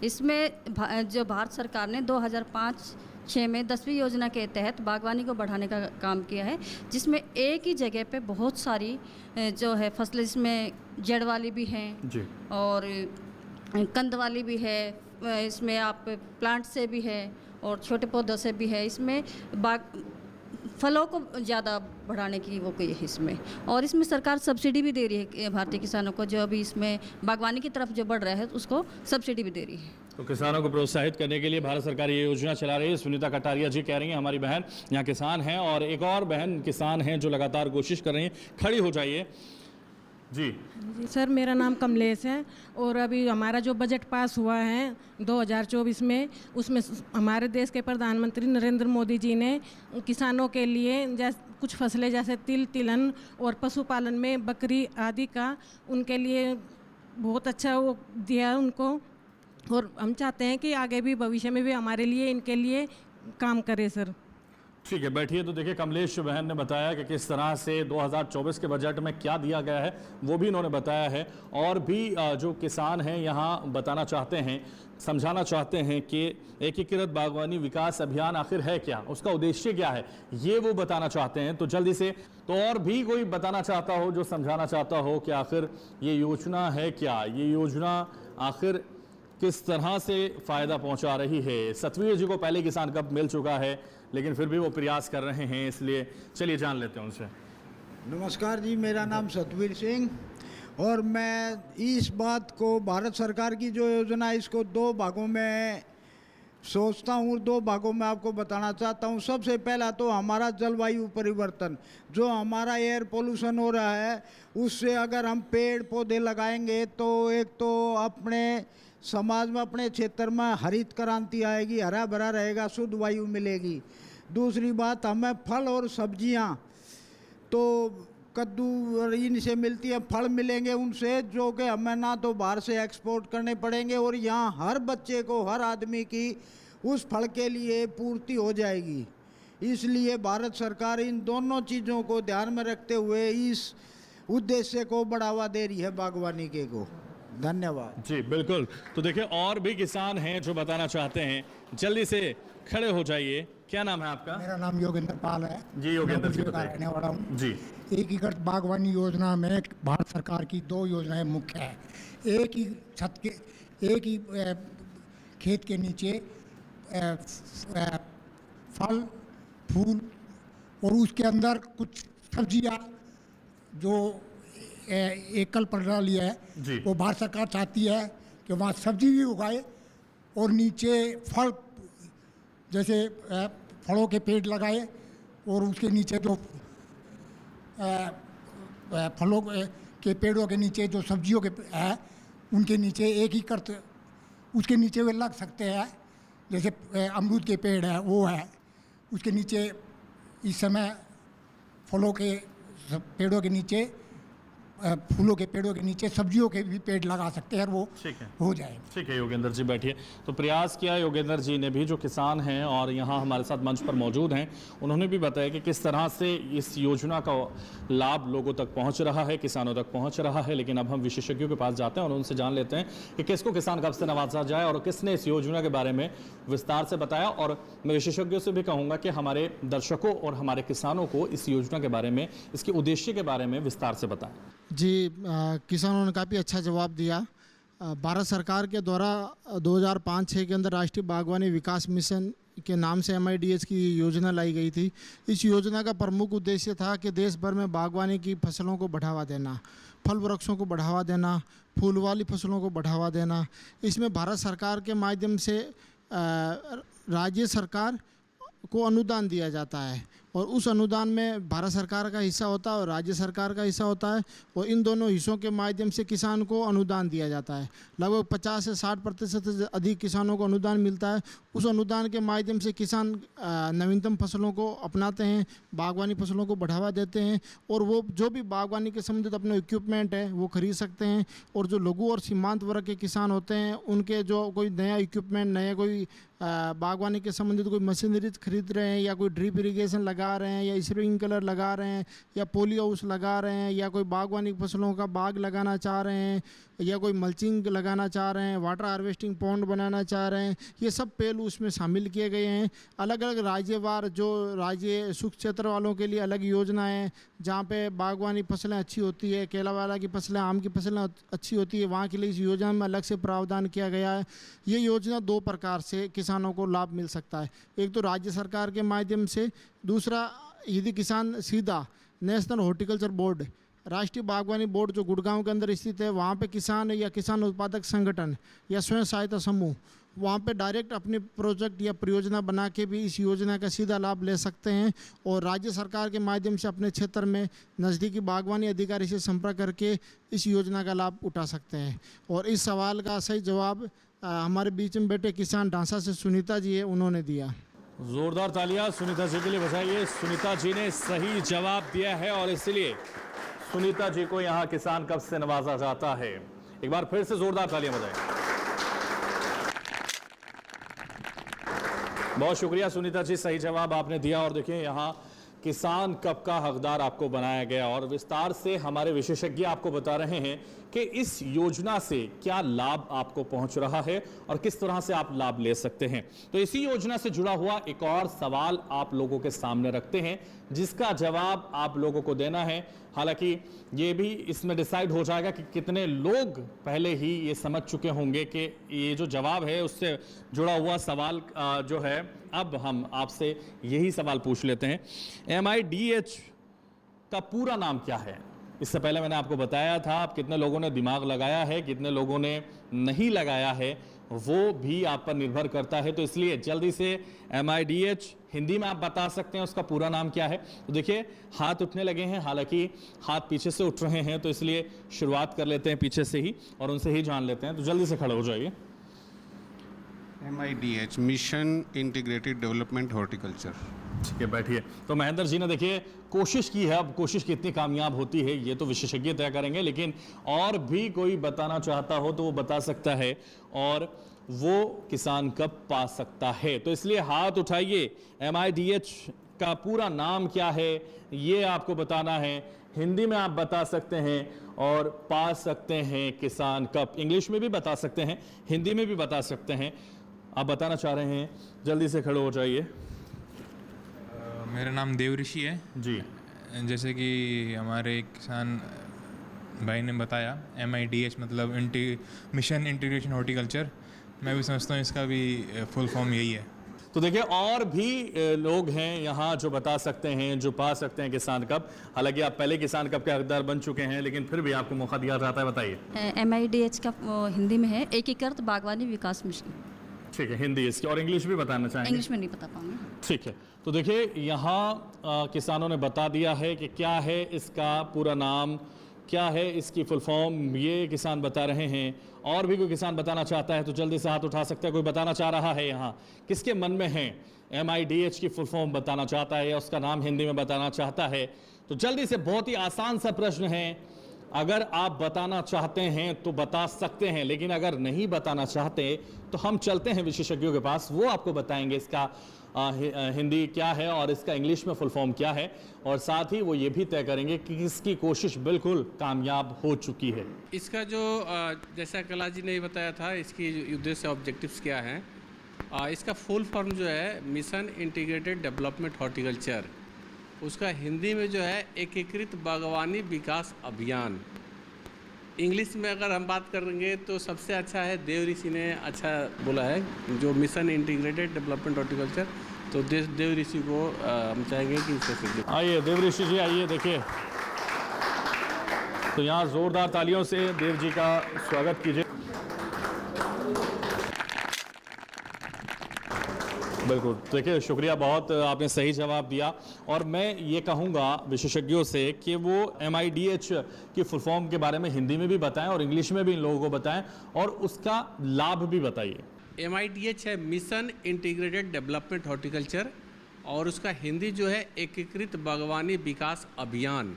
इसमें जो भारत सरकार ने 2005-06 में 10वीं योजना के तहत बागवानी को बढ़ाने का काम किया है, जिसमें एक ही जगह पे बहुत सारी जो है फसलें, इसमें जड़ वाली भी हैं जी और कंद वाली भी है, इसमें आप प्लांट से भी है और छोटे पौधों से भी है। इसमें फलों को ज़्यादा बढ़ाने की वो कोई है इसमें, और इसमें सरकार सब्सिडी भी दे रही है भारतीय किसानों को, जो अभी इसमें बागवानी की तरफ जो बढ़ रहा है उसको सब्सिडी भी दे रही है। तो किसानों को प्रोत्साहित करने के लिए भारत सरकार ये योजना चला रही है। सुनीता कटारिया जी कह रही हैं, हमारी बहन यहाँ किसान हैं और एक और बहन किसान हैं जो लगातार कोशिश कर रही हैं। खड़ी हो जाइए जी। सर, मेरा नाम कमलेश है और अभी हमारा जो बजट पास हुआ है 2024 में, उसमें हमारे देश के प्रधानमंत्री नरेंद्र मोदी जी ने किसानों के लिए कुछ फसलें जैसे तिल, तिलहन और पशुपालन में बकरी आदि का उनके लिए बहुत अच्छा वो दिया उनको, और हम चाहते हैं कि आगे भी भविष्य में भी हमारे लिए इनके लिए काम करे सर। ठीक है, बैठिए। तो देखिए, कमलेश बहन ने बताया कि किस तरह से 2024 के बजट में क्या दिया गया है वो भी इन्होंने बताया है, और भी जो किसान हैं यहाँ बताना चाहते हैं, समझाना चाहते हैं कि एकीकृत बागवानी विकास अभियान आखिर है क्या, उसका उद्देश्य क्या है, ये वो बताना चाहते हैं। तो जल्दी से, तो और भी कोई बताना चाहता हो, जो समझाना चाहता हो कि आखिर ये योजना है क्या, ये योजना आखिर किस तरह से फ़ायदा पहुंचा रही है। सतवीर जी को पहले किसान कप मिल चुका है, लेकिन फिर भी वो प्रयास कर रहे हैं, इसलिए चलिए जान लेते हैं उनसे। नमस्कार जी, मेरा नाम सतवीर सिंह और मैं इस बात को, भारत सरकार की जो योजना है इसको दो भागों में सोचता हूँ, दो भागों में आपको बताना चाहता हूँ। सबसे पहला तो हमारा जलवायु परिवर्तन, जो हमारा एयर पोल्यूशन हो रहा है, उससे अगर हम पेड़ पौधे लगाएंगे तो एक तो अपने समाज में, अपने क्षेत्र में हरित क्रांति आएगी, हरा भरा रहेगा, शुद्ध वायु मिलेगी। दूसरी बात, हमें फल और सब्जियां तो कद्दू और इनसे मिलती है, फल मिलेंगे उनसे, जो कि हमें ना तो बाहर से एक्सपोर्ट करने पड़ेंगे और यहाँ हर बच्चे को, हर आदमी की उस फल के लिए पूर्ति हो जाएगी। इसलिए भारत सरकार इन दोनों चीज़ों को ध्यान में रखते हुए इस उद्देश्य को बढ़ावा दे रही है बागवानी के को। धन्यवाद जी बिल्कुल। तो देखिए और भी किसान हैं जो बताना चाहते हैं, जल्दी से खड़े हो जाइए। क्या नाम है आपका? मेरा नाम योगेंद्र पाल है जी योगेंद्र जी, का रहने वाला हूँ जी। एकीकृत बागवानी योजना में भारत सरकार की 2 योजनाएं मुख्य है। एक ही छत के, एक ही खेत के नीचे फल फूल और उसके अंदर कुछ सब्जियाँ जो एकल प्रणाली है वो भारत सरकार चाहती है कि वहाँ सब्जी भी उगाए और नीचे फल, जैसे फलों के पेड़ लगाए और उसके नीचे जो फलों के पेड़ों के नीचे जो सब्जियों के है उनके नीचे एक ही करते उसके नीचे वे लग सकते हैं। जैसे अमरूद के पेड़ है वो है, उसके नीचे इस समय फलों के पेड़ों के नीचे, फूलों के पेड़ों के नीचे सब्जियों के भी पेड़ लगा सकते हैं और वो हो जाए। ठीक है योगेंद्र जी, बैठिए। तो प्रयास किया योगेंद्र जी ने भी, जो किसान हैं और यहाँ हमारे साथ मंच पर मौजूद हैं, उन्होंने भी बताया कि किस तरह से इस योजना का लाभ लोगों तक पहुँच रहा है, किसानों तक पहुँच रहा है। लेकिन अब हम विशेषज्ञों के पास जाते हैं और उनसे जान लेते हैं कि किसको किसान कब से नवाजा जाए और किसने इस योजना के बारे में विस्तार से बताया। और मैं विशेषज्ञों से भी कहूँगा कि हमारे दर्शकों और हमारे किसानों को इस योजना के बारे में, इसके उद्देश्य के बारे में विस्तार से बताएं। जी किसानों ने काफ़ी अच्छा जवाब दिया। भारत सरकार के द्वारा 2005-06 के अंदर राष्ट्रीय बागवानी विकास मिशन के नाम से MIDH की योजना लाई गई थी। इस योजना का प्रमुख उद्देश्य था कि देश भर में बागवानी की फसलों को बढ़ावा देना, फल वृक्षों को बढ़ावा देना, फूल वाली फसलों को बढ़ावा देना। इसमें भारत सरकार के माध्यम से राज्य सरकार को अनुदान दिया जाता है और उस अनुदान में भारत सरकार का हिस्सा होता है और राज्य सरकार का हिस्सा होता है और इन दोनों हिस्सों के माध्यम से किसान को अनुदान दिया जाता है। लगभग 50 से 60% से अधिक किसानों को अनुदान मिलता है। उस अनुदान के माध्यम से किसान नवीनतम फसलों को अपनाते हैं, बागवानी फसलों को बढ़ावा देते हैं और वो जो भी बागवानी के संबंधित अपने इक्विपमेंट है वो खरीद सकते हैं। और जो लघु और सीमांत वर्ग के किसान होते हैं उनके जो कोई नया इक्विपमेंट, नया कोई बागवानी के संबंधित कोई मशीनरी खरीद रहे हैं या कोई ड्रिप इरिगेशन लगा रहे हैं या स्प्रिंकलर लगा रहे हैं या पोली हाउस लगा रहे हैं या कोई बागवानी फसलों का बाग लगाना चाह रहे हैं या कोई मल्चिंग लगाना चाह रहे हैं, वाटर हार्वेस्टिंग पॉन्ड बनाना चाह रहे हैं, ये सब पहलू उसमें शामिल किए गए हैं। अलग अलग राज्यवार जो राज्य सुख क्षेत्र वालों के लिए अलग योजना है जहाँ पे बागवानी फसलें अच्छी होती है, केलावाला की फसलें, आम की फसलें अच्छी होती है, वहाँ के लिए इस योजना में अलग से प्रावधान किया गया है। ये योजना 2 प्रकार से किसानों को लाभ मिल सकता है। एक तो राज्य सरकार के माध्यम से, दूसरा यदि किसान सीधा नेशनल हॉर्टिकल्चर बोर्ड, राष्ट्रीय बागवानी बोर्ड जो गुड़गांव के अंदर स्थित है, वहाँ पे किसान या किसान उत्पादक संगठन या स्वयं सहायता समूह वहाँ पे डायरेक्ट अपने प्रोजेक्ट या परियोजना बना के भी इस योजना का सीधा लाभ ले सकते हैं और राज्य सरकार के माध्यम से अपने क्षेत्र में नज़दीकी बागवानी अधिकारी से संपर्क करके इस योजना का लाभ उठा सकते हैं। और इस सवाल का सही जवाब हमारे बीच में बैठे किसान ढांसा से सुनीता जी है, उन्होंने दिया। जोरदार तालियां सुनीता जी के लिए बजाइए। सुनीता जी ने सही जवाब दिया है और इसलिए सुनीता जी को यहाँ किसान कप से नवाजा जाता है। एक बार फिर से जोरदार तालियां बजाएं। बहुत शुक्रिया सुनीता जी, सही जवाब आपने दिया। और देखिए यहाँ किसान कप का हकदार आपको बनाया गया और विस्तार से हमारे विशेषज्ञ आपको बता रहे हैं कि इस योजना से क्या लाभ आपको पहुंच रहा है और किस तरह से आप लाभ ले सकते हैं। तो इसी योजना से जुड़ा हुआ एक और सवाल आप लोगों के सामने रखते हैं जिसका जवाब आप लोगों को देना है। हालांकि ये भी इसमें डिसाइड हो जाएगा कि कितने लोग पहले ही ये समझ चुके होंगे कि ये जो जवाब है उससे जुड़ा हुआ सवाल जो है। अब हम आपसे यही सवाल पूछ लेते हैं, MIDH का पूरा नाम क्या है? इससे पहले मैंने आपको बताया था, आप कितने लोगों ने दिमाग लगाया है, कितने लोगों ने नहीं लगाया है, वो भी आप पर निर्भर करता है। तो इसलिए जल्दी से MIDH हिंदी में आप बता सकते हैं उसका पूरा नाम क्या है? तो देखिए हाथ उठने लगे हैं, हालांकि हाथ पीछे से उठ रहे हैं, तो इसलिए शुरुआत कर लेते हैं पीछे से ही और उनसे ही जान लेते हैं। तो जल्दी से खड़े हो जाइए। MIDH mission integrated development horticulture. ठीक है, बैठिए। तो महेंद्र जी ने देखिए कोशिश की है, अब कोशिश कितनी कामयाब होती है ये तो विशेषज्ञ तय करेंगे, लेकिन और भी कोई बताना चाहता हो तो वो बता सकता है और वो किसान कब पा सकता है। तो इसलिए हाथ उठाइए। MIDH का पूरा नाम क्या है ये आपको बताना है, हिंदी में आप बता सकते हैं और पा सकते हैं किसान कब। इंग्लिश में भी बता सकते हैं, हिंदी में भी बता सकते हैं। आप बताना चाह रहे हैं, जल्दी से खड़े हो जाइए। मेरा नाम देवऋषि है जी। जैसे कि हमारे किसान भाई ने बताया, MIDH मतलब मिशन इंटीग्रेशन हॉर्टिकल्चर, मैं भी समझता हूँ इसका भी फुल फॉर्म यही है। तो देखिए और भी लोग हैं यहाँ जो बता सकते हैं, जो पा सकते हैं किसान कब। हालांकि आप पहले किसान कब के हकदार बन चुके हैं, लेकिन फिर भी आपको मौका दिया जाता है, बताइए। MIDH का हिंदी में है एकीकृत बागवानी विकास मिशन। ठीक है, हिंदी इसकी, और इंग्लिश भी बताना चाहेंगे? इंग्लिश में नहीं बता पाऊंगी। ठीक है, तो देखिए यहाँ किसानों ने बता दिया है कि क्या है इसका पूरा नाम, क्या है इसकी फुल फॉर्म, ये किसान बता रहे हैं। और भी कोई किसान बताना चाहता है तो जल्दी से हाथ उठा सकता है। कोई बताना चाह रहा है यहाँ, किसके मन में है MIDH की फुल फॉर्म बताना चाहता है या उसका नाम हिंदी में बताना चाहता है तो जल्दी से। बहुत ही आसान सा प्रश्न है, अगर आप बताना चाहते हैं तो बता सकते हैं, लेकिन अगर नहीं बताना चाहते तो हम चलते हैं विशेषज्ञों के पास, वो आपको बताएंगे इसका हिंदी क्या है और इसका इंग्लिश में फुल फॉर्म क्या है, और साथ ही वो ये भी तय करेंगे कि इसकी कोशिश बिल्कुल कामयाब हो चुकी है। इसका जो जैसा कला जी ने बताया था, इसकी उद्देश्य ऑब्जेक्टिव्स क्या हैं, इसका फुल फॉर्म जो है मिशन इंटीग्रेटेड डेवलपमेंट हॉर्टिकल्चर, उसका हिंदी में जो है एकीकृत बागवानी विकास अभियान। इंग्लिश में अगर हम बात करेंगे तो सबसे अच्छा है, देवऋषि ने अच्छा बोला है जो मिशन इंटीग्रेटेड डेवलपमेंट हॉर्टिकल्चर, तो देवऋषि को हम चाहेंगे कि इससे आइए देवऋषि जी, आइए। देखिए तो यहाँ जोरदार तालियों से देव जी का स्वागत कीजिए। बिल्कुल, देखिए शुक्रिया बहुत, आपने सही जवाब दिया। और मैं ये कहूँगा विशेषज्ञों से कि वो MIDH की फुल फॉर्म के बारे में हिंदी में भी बताएं और इंग्लिश में भी इन लोगों को बताएं और उसका लाभ भी बताइए। MIDH है मिशन इंटीग्रेटेड डेवलपमेंट हॉर्टिकल्चर, और उसका हिंदी जो है एकीकृत बागवानी विकास अभियान।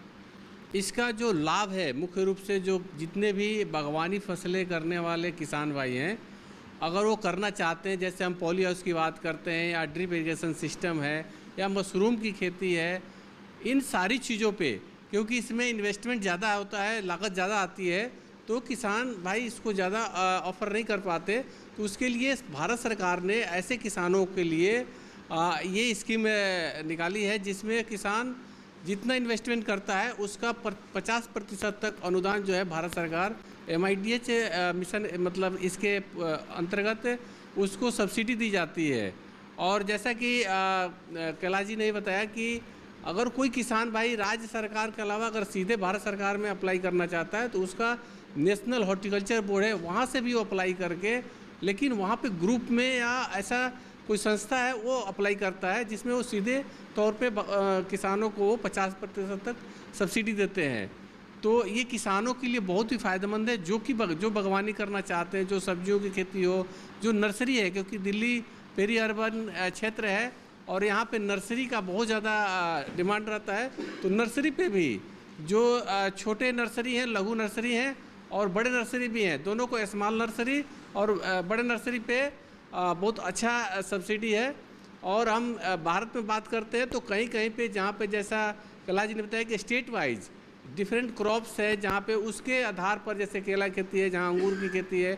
इसका जो लाभ है मुख्य रूप से जो जितने भी बागवानी फसलें करने वाले किसान भाई हैं, अगर वो करना चाहते हैं, जैसे हम पॉली हाउस की बात करते हैं या ड्रिप इरिगेशन सिस्टम है या मशरूम की खेती है, इन सारी चीज़ों पे क्योंकि इसमें इन्वेस्टमेंट ज़्यादा होता है, लागत ज़्यादा आती है, तो किसान भाई इसको ज़्यादा ऑफर नहीं कर पाते। तो उसके लिए भारत सरकार ने ऐसे किसानों के लिए ये स्कीम निकाली है जिसमें किसान जितना इन्वेस्टमेंट करता है उसका 50% तक अनुदान जो है भारत सरकार MIDH मिशन मतलब इसके अंतर्गत उसको सब्सिडी दी जाती है। और जैसा कि कैलाश जी ने बताया कि अगर कोई किसान भाई राज्य सरकार के अलावा अगर सीधे भारत सरकार में अप्लाई करना चाहता है तो उसका नेशनल हॉर्टिकल्चर बोर्ड है, वहाँ से भी वो अप्लाई करके, लेकिन वहाँ पे ग्रुप में या ऐसा कोई संस्था है वो अप्लाई करता है जिसमें वो सीधे तौर पे किसानों को 50% तक सब्सिडी देते हैं। तो ये किसानों के लिए बहुत ही फ़ायदेमंद है जो बागवानी करना चाहते हैं, जो सब्जियों की खेती हो, जो नर्सरी है, क्योंकि दिल्ली पेरी अर्बन क्षेत्र है और यहाँ पे नर्सरी का बहुत ज़्यादा डिमांड रहता है। तो नर्सरी पे भी जो छोटे नर्सरी हैं, लघु नर्सरी हैं और बड़े नर्सरी भी हैं, दोनों को स्मॉल नर्सरी और बड़े नर्सरी पे बहुत अच्छा सब्सिडी है। और हम भारत में बात करते हैं तो कहीं कहीं पे जहाँ पे जैसा कैलाश जी ने बताया कि स्टेट वाइज डिफरेंट क्रॉप्स है, जहाँ पे उसके आधार पर जैसे केला की खेती है, जहाँ अंगूर की खेती है,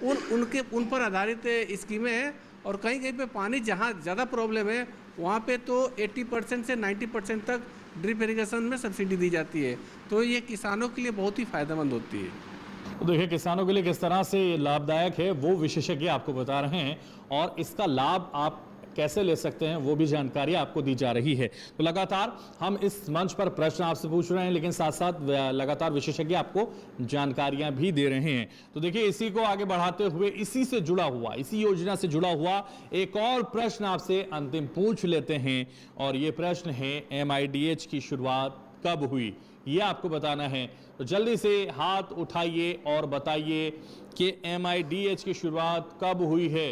उन पर आधारित स्कीमें हैं। और कहीं कहीं पे पानी जहाँ ज़्यादा प्रॉब्लम है वहाँ पे तो 80% से 90% तक ड्रिप इरिगेशन में सब्सिडी दी जाती है। तो ये किसानों के लिए बहुत ही फ़ायदेमंद होती है। तो देखिए किसानों के लिए किस तरह से लाभदायक है वो विशेषज्ञ आपको बता रहे हैं और इसका लाभ आप कैसे ले सकते हैं वो भी जानकारी आपको दी जा रही है। तो लगातार हम इस मंच पर प्रश्न आपसे पूछ रहे हैं, लेकिन साथ साथ लगातार विशेषज्ञ आपको जानकारियां भी दे रहे हैं। तो देखिए इसी को आगे बढ़ाते हुए इसी से जुड़ा हुआ, इसी योजना से जुड़ा हुआ एक और प्रश्न आपसे अंतिम पूछ लेते हैं और ये प्रश्न है MIDH की शुरुआत कब हुई, ये आपको बताना है। तो जल्दी से हाथ उठाइए और बताइए कि MIDH की शुरुआत कब हुई है,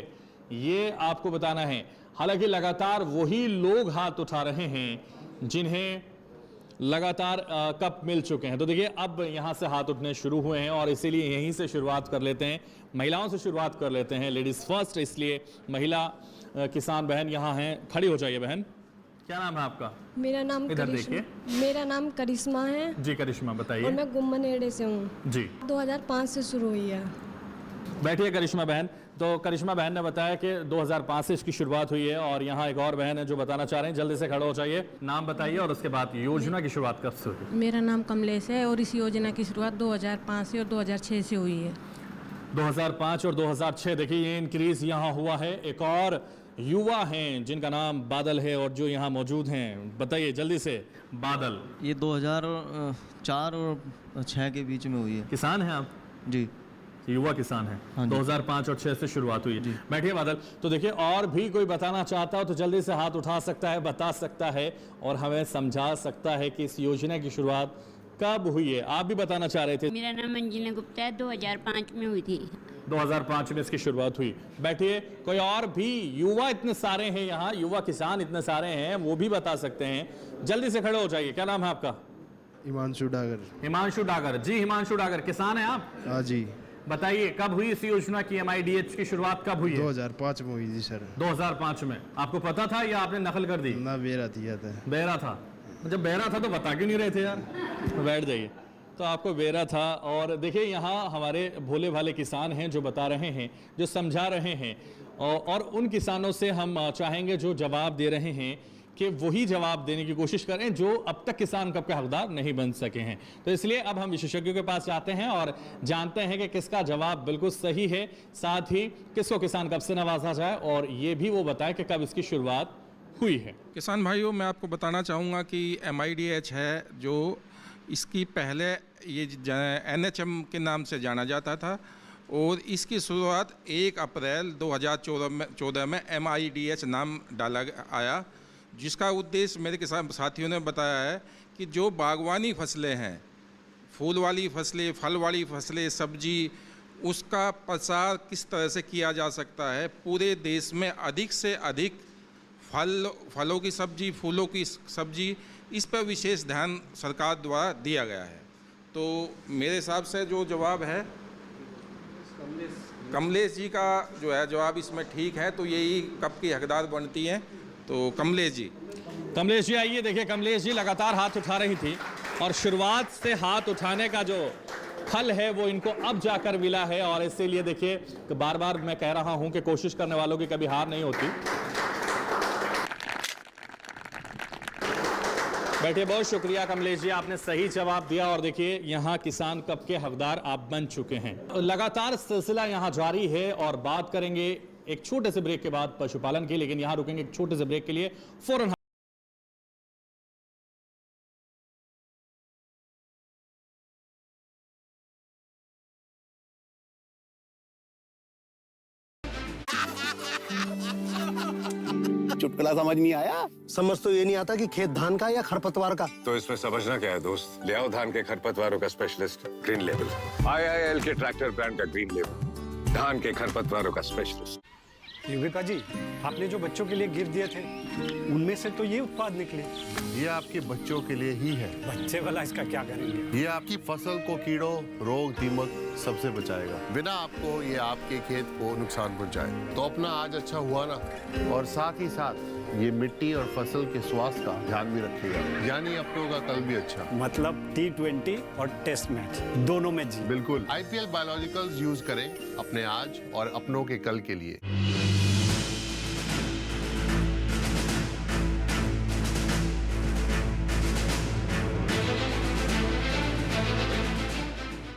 ये आपको बताना है। हालांकि लगातार वही लोग हाथ उठा रहे हैं जिन्हें लगातार कप मिल चुके हैं। तो देखिए अब यहां से हाथ उठने शुरू हुए हैं और इसीलिए यहीं से शुरुआत कर लेते हैं, महिलाओं से शुरुआत कर लेते हैं, लेडीज फर्स्ट। इसलिए महिला किसान बहन यहां हैं, खड़ी हो जाइए बहन। क्या नाम है आपका? मेरा नाम इधर देखिए। मेरा नाम करिश्मा है जी करिश्मा और बताइए। मैं गुम्मनेड़े से हूँ जी। 2005 से शुरू हुई है। बैठिए करिश्मा बहन। तो करिश्मा बहन ने बताया कि 2005 से इसकी शुरुआत हुई है और यहाँ एक और बहन है जो बताना चाह रहे हैं, जल्दी से खड़े हो जाइए, नाम बताइए और उसके बाद योजना की शुरुआत कब से हुई? मेरा नाम कमलेश है और इस योजना की शुरुआत 2005 से और 2006 से हुई है। 2005 और 2006। देखिए ये इंक्रीज यहाँ हुआ है। एक और युवा हैं जिनका नाम बादल है और जो यहाँ मौजूद हैं, बताइए जल्दी से। बादल, ये 2004 और 6 के बीच में हुई है। किसान हैं आप? जी, युवा किसान है। हाँ 2005 और 6 से शुरुआत हुई है। बैठिए बादल। तो देखिए और भी कोई बताना चाहता हो तो जल्दी से हाथ उठा सकता है, बता सकता है और हमें समझा सकता है कि इस योजना की शुरुआत कब हुई है। आप भी बताना चाह रहे थे। मेरा नाम अंजना गुप्ता है, 2005 में हुई थी। 2005 में इसकी शुरुआत हुई। बैठिए। कोई और भी युवा इतने सारे हैं यहाँ, युवा किसान इतने सारे हैं, वो भी बता सकते हैं। जल्दी से खड़े हो जाइए। क्या नाम है आपका? हिमांशु डागर। हिमांशु डागर। जी हिमांशु डागर, किसान है आप? हाँ जी। बताइए कब हुई इस योजना की MIDH की शुरुआत कब हुई है? 2005 में हुई थी सर। 2005 में। आपको पता था या आपने नकल कर दी? ना बेरा दिया था। बेरा था। जब बेरा था तो बता क्यों नहीं रहे थे यार? बैठ जाइए। तो आपको बेरा था। और देखिए यहाँ हमारे भोले भाले किसान हैं जो बता रहे हैं, जो समझा रहे हैं और उन किसानों से हम चाहेंगे जो जवाब दे रहे हैं कि वही जवाब देने की कोशिश करें जो अब तक किसान कप के हकदार नहीं बन सके हैं। तो इसलिए अब हम विशेषज्ञों के पास जाते हैं और जानते हैं कि किसका जवाब बिल्कुल सही है, साथ ही किसको किसान कप से नवाजा जाए और ये भी वो बताए कि कब इसकी शुरुआत हुई है। किसान भाइयों, मैं आपको बताना चाहूँगा कि MIDH है जो इसकी पहले ये NHM के नाम से जाना जाता था और इसकी शुरुआत 1 अप्रैल 2014 में MIDH नाम डाला आया, जिसका उद्देश्य मेरे किसान साथियों ने बताया है कि जो बागवानी फसलें हैं, फूल वाली फसलें, फल वाली फसलें, सब्जी, उसका प्रसार किस तरह से किया जा सकता है। पूरे देश में अधिक से अधिक फलों की सब्जी, फूलों की सब्जी, इस पर विशेष ध्यान सरकार द्वारा दिया गया है। तो मेरे हिसाब से जो जवाब है कमलेश जी का जो है जवाब इसमें ठीक है, तो यही कप की हकदार बनती हैं। तो कमलेश जी आइए। देखिए कमलेश जी लगातार हाथ उठा रही थी और शुरुआत से हाथ उठाने का जो फल है वो इनको अब जाकर मिला है और इसीलिए देखिए बार बार मैं कह रहा हूं कि कोशिश करने वालों की कभी हार नहीं होती। बैठिए। बहुत शुक्रिया कमलेश जी, आपने सही जवाब दिया और देखिए यहाँ किसान कप के हकदार आप बन चुके हैं। लगातार सिलसिला यहाँ जारी है और बात करेंगे एक छोटे से ब्रेक के बाद पशुपालन की, लेकिन यहां रुकेंगे एक छोटे से ब्रेक के लिए। फौरन चुटकुला समझ नहीं आया? समझ तो ये नहीं आता कि खेत धान का या खरपतवार का। तो इसमें समझना क्या है दोस्त? ले आओ धान के खरपतवारों का स्पेशलिस्ट ग्रीन लेवल। IIL के ट्रैक्टर ब्रांड का ग्रीन लेवल, धान के खरपतवारों का स्पेशलिस्ट। युविका जी, आपने जो बच्चों के लिए गिफ्ट दिए थे उनमें से तो ये उत्पाद निकले। ये आपके बच्चों के लिए ही है। बच्चे वाला इसका क्या करेंगे? ये आपकी फसल को कीड़ों, रोग, दीमक सबसे बचाएगा, बिना आपको ये आपके खेत को नुकसान पहुंचाए। तो अपना आज अच्छा हुआ ना, और साथ ही साथ ये मिट्टी और फसल के स्वास्थ्य का ध्यान भी रखेगा, यानी अपनों का कल भी अच्छा। मतलब T20 और टेस्ट मैच दोनों में जी। बिल्कुल। IPL बायोलॉजिकल्स यूज करें अपने आज और अपनों के कल के लिए।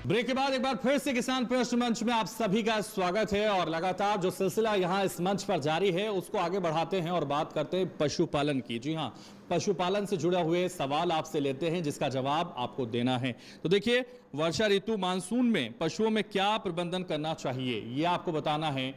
ब्रेक के बाद एक बार फिर से किसान प्रश्न मंच में आप सभी का स्वागत है और लगातार जो सिलसिला यहां इस मंच पर जारी है उसको आगे बढ़ाते हैं और बात करते हैं पशुपालन की। जी हां, पशुपालन से जुड़े हुए सवाल आपसे लेते हैं जिसका जवाब आपको देना है। तो देखिए, वर्षा ऋतु मानसून में पशुओं में क्या प्रबंधन करना चाहिए ये आपको बताना है।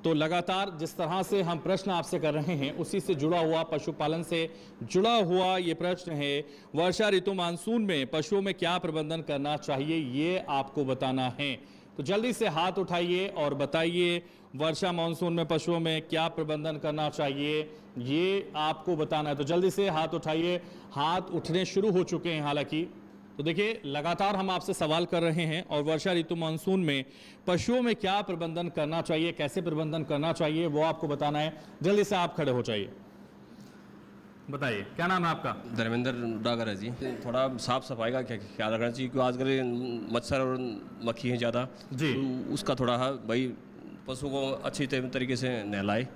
तो लगातार जिस तरह से हम प्रश्न आपसे कर रहे हैं उसी से जुड़ा हुआ, पशुपालन से जुड़ा हुआ ये प्रश्न है, वर्षा ऋतु मानसून में पशुओं में क्या प्रबंधन करना चाहिए ये आपको बताना है। तो जल्दी से हाथ उठाइए और बताइए वर्षा मानसून में पशुओं में क्या प्रबंधन करना चाहिए, ये आपको बताना है। तो जल्दी से हाथ उठाइए। हाथ उठने शुरू हो चुके हैं हालांकि। तो देखिए लगातार हम आपसे सवाल कर रहे हैं और वर्षा ऋतु मानसून में पशुओं में क्या प्रबंधन करना चाहिए, कैसे प्रबंधन करना चाहिए, वो आपको बताना है। जल्दी से आप खड़े हो जाइए, बताइए क्या नाम है आपका? धर्मेंद्र डागर है जी। थोड़ा साफ सफाई का ख्याल रखना चाहिए क्योंकि आजकल मच्छर और मक्खी हैं ज़्यादा जी, तो उसका थोड़ा भाई पशु को अच्छी तरीके से नहलाए।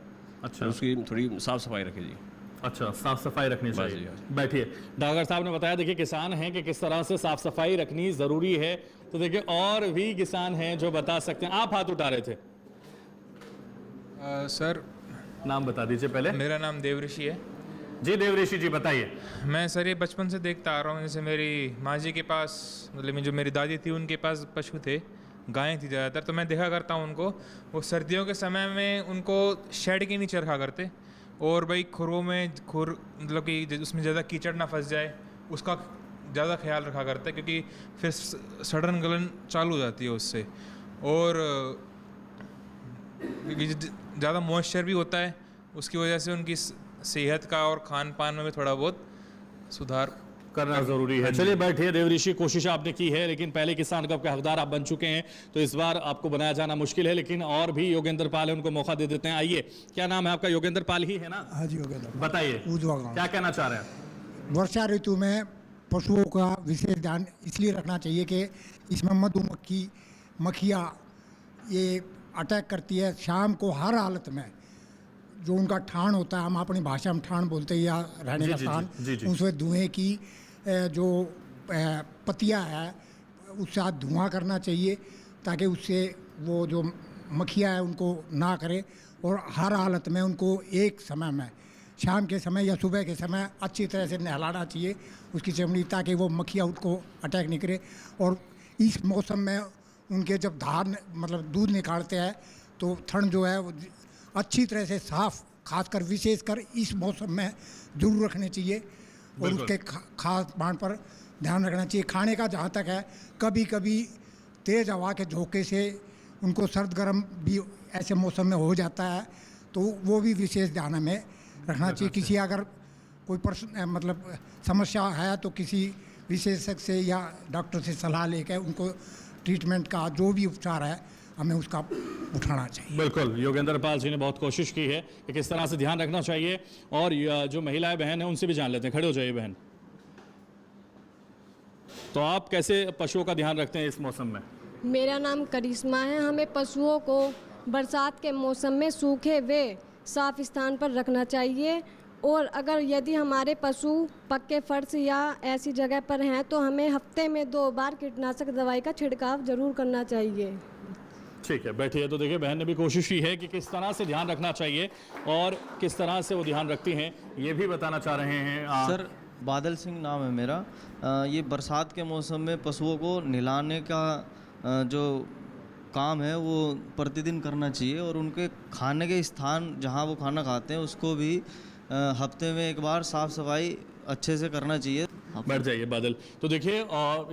अच्छा, उसकी थोड़ी साफ सफाई रखे जी। अच्छा, साफ सफाई रखनी चाहिए। बैठिए। डागर साहब ने बताया देखिए किसान हैं कि किस तरह से साफ सफाई रखनी ज़रूरी है। तो देखिए और भी किसान हैं जो बता सकते हैं। आप हाथ उठा रहे थे सर, नाम बता दीजिए पहले। मेरा नाम देवऋषि है जी। देवऋषि जी बताइए। मैं सर ये बचपन से देखता आ रहा हूँ। जैसे मेरी माँ जी के पास, मतलब जो मेरी दादी थी उनके पास पशु थे, गायें थी ज़्यादातर। तो मैं देखा करता हूँ उनको, वो सर्दियों के समय में उनको शेड के नीचे रखा करते और भाई खुरों में मतलब कि उसमें ज़्यादा कीचड़ ना फंस जाए उसका ज़्यादा ख्याल रखा करता है क्योंकि फिर सड़न गलन चालू हो जाती है उससे। और ज़्यादा मॉइस्चर भी होता है, उसकी वजह से उनकी सेहत का और खान पान में भी थोड़ा बहुत सुधार करना जरूरी है। चलिए बैठिए। देवऋषि, कोशिश आपने की है लेकिन पहले किसान कप के हकदार आप बन चुके हैं, तो इस बार आपको बनाया जाना मुश्किल है। लेकिन और भी योगेंद्र पाल है, उनको मौका दे देते हैं। आइए, क्या नाम है आपका? योगेंद्र पाल ही है ना? हाँ जी, योगेंद्र। बताइए क्या कहना चाह रहे हैं? वर्षा ऋतु में पशुओं का विशेष ध्यान इसलिए रखना चाहिए कि इसमें मधुमक्खी, मक्खियाँ ये अटैक करती है शाम को हर हालत में। जो उनका ठाण होता है, हम अपनी भाषा में ठाण बोलते हैं, या रहने का स्थान, उसमें धुएं की जो पत्तियां है उससे हाथ धुआं करना चाहिए ताकि उससे वो जो मक्खियाँ है उनको ना करे। और हर हालत में उनको एक समय में, शाम के समय या सुबह के समय अच्छी तरह से नहलाना चाहिए उसकी चमड़ी, ताकि वो मक्खियाँ उनको अटैक नहीं करे। और इस मौसम में उनके जब धार मतलब दूध निकालते हैं तो थन जो है वो अच्छी तरह से साफ, खासकर विशेषकर इस मौसम में जरूर रखने चाहिए। और उसके खास पान पर ध्यान रखना चाहिए। खाने का जहाँ तक है, कभी कभी तेज़ हवा के झोंके से उनको सर्द गर्म भी ऐसे मौसम में हो जाता है, तो वो भी विशेष ध्यान हमें रखना चाहिए। किसी अगर कोई मतलब समस्या है तो किसी विशेषज्ञ से या डॉक्टर से सलाह लेकर उनको ट्रीटमेंट का जो भी उपचार है हमें उसका उठाना चाहिए। बिल्कुल, योगेंद्र पाल जी ने बहुत कोशिश की है कि किस तरह से ध्यान रखना चाहिए। और जो महिलाएं बहन हैं उनसे भी जान लेते हैं। खड़े हो जाइए बहन। तो आप कैसे पशुओं का ध्यान रखते हैं इस मौसम में? मेरा नाम करिश्मा है। हमें पशुओं को बरसात के मौसम में सूखे व साफ स्थान पर रखना चाहिए। और अगर यदि हमारे पशु पक्के फर्श या ऐसी जगह पर हैं तो हमें हफ्ते में 2 बार कीटनाशक दवाई का छिड़काव जरूर करना चाहिए। ठीक है, बैठिए। तो देखिए बहन ने भी कोशिश की है कि किस तरह से ध्यान रखना चाहिए और किस तरह से वो ध्यान रखती हैं, ये भी बताना चाह रहे हैं। सर, बादल सिंह नाम है मेरा। ये बरसात के मौसम में पशुओं को नहलाने का जो काम है वो प्रतिदिन करना चाहिए। और उनके खाने के स्थान जहाँ वो खाना खाते हैं उसको भी हफ्ते में 1 बार साफ़ सफाई अच्छे से करना चाहिए। बैठ जाइए बादल। तो देखिए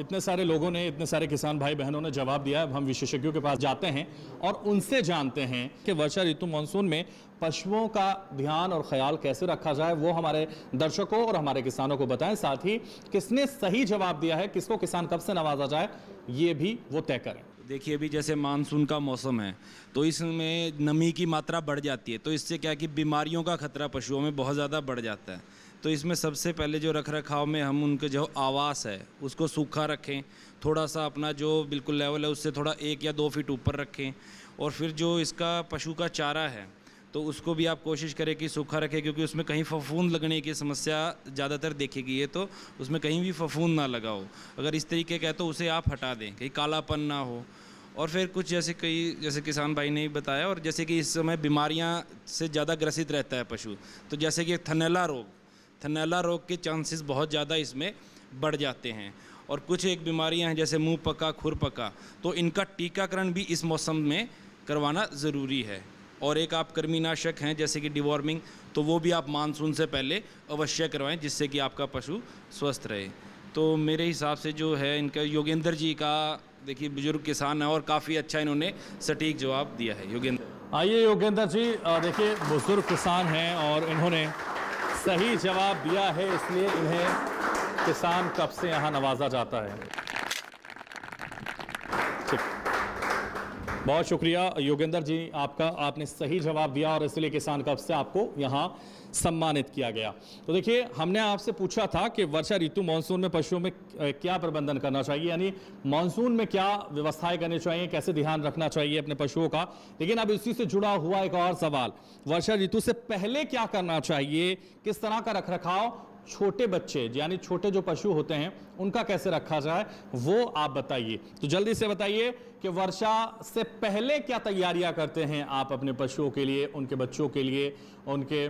इतने सारे लोगों ने, इतने सारे किसान भाई बहनों ने जवाब दिया। अब हम विशेषज्ञों के पास जाते हैं और उनसे जानते हैं कि वर्षा ऋतु मानसून में पशुओं का ध्यान और ख्याल कैसे रखा जाए, वो हमारे दर्शकों और हमारे किसानों को बताएं। साथ ही किसने सही जवाब दिया है, किसको किसान कब से नवाजा जाए, ये भी वो तय करें। देखिए अभी जैसे मानसून का मौसम है तो इसमें नमी की मात्रा बढ़ जाती है, तो इससे क्या कि बीमारियों का खतरा पशुओं में बहुत ज़्यादा बढ़ जाता है। तो इसमें सबसे पहले जो रख रखाव में हम उनके जो आवास है उसको सूखा रखें, थोड़ा सा अपना जो बिल्कुल लेवल है उससे थोड़ा 1 या 2 फीट ऊपर रखें। और फिर जो इसका पशु का चारा है तो उसको भी आप कोशिश करें कि सूखा रखें, क्योंकि उसमें कहीं फफूंद लगने की समस्या ज़्यादातर देखी गई है। तो उसमें कहीं भी फफूंद ना लगा हो, अगर इस तरीके का है तो उसे आप हटा दें, कहीं कालापन ना हो। और फिर कुछ जैसे किसान भाई ने बताया, और जैसे कि इस समय बीमारियां से ज़्यादा ग्रसित रहता है पशु, तो जैसे कि थनैला रोग के चांसेस बहुत ज़्यादा इसमें बढ़ जाते हैं। और कुछ एक बीमारियां हैं जैसे मुंह पका, खुर पका, तो इनका टीकाकरण भी इस मौसम में करवाना ज़रूरी है। और एक आप कृमिनाशक हैं जैसे कि डिवॉर्मिंग, तो वो भी आप मानसून से पहले अवश्य करवाएं, जिससे कि आपका पशु स्वस्थ रहे। तो मेरे हिसाब से जो है इनका योगेंद्र जी का देखिए बुजुर्ग किसान है और काफ़ी अच्छा इन्होंने सटीक जवाब दिया है। योगेंद्र, आइए योगेंद्र जी, देखिए बुजुर्ग किसान हैं और इन्होंने सही जवाब दिया है, इसलिए इन्हें किसान कप से यहाँ नवाजा जाता है। ठीक, बहुत शुक्रिया योगेंद्र जी आपका, आपने सही जवाब दिया और इसलिए किसान कप से आपको यहाँ सम्मानित किया गया। तो देखिए हमने आपसे पूछा था कि वर्षा ऋतु मानसून में पशुओं में क्या प्रबंधन करना चाहिए, यानी मानसून में क्या व्यवस्थाएं करनी चाहिए, कैसे ध्यान रखना चाहिए अपने पशुओं का। लेकिन अब इसी से जुड़ा हुआ एक और सवाल, वर्षा ऋतु से पहले क्या करना चाहिए, किस तरह का रखरखाव छोटे बच्चे यानी छोटे जो पशु होते हैं उनका कैसे रखा जाए, वो आप बताइए। तो जल्दी से बताइए कि वर्षा से पहले क्या तैयारियां करते हैं आप अपने पशुओं के लिए, उनके बच्चों के लिए, उनके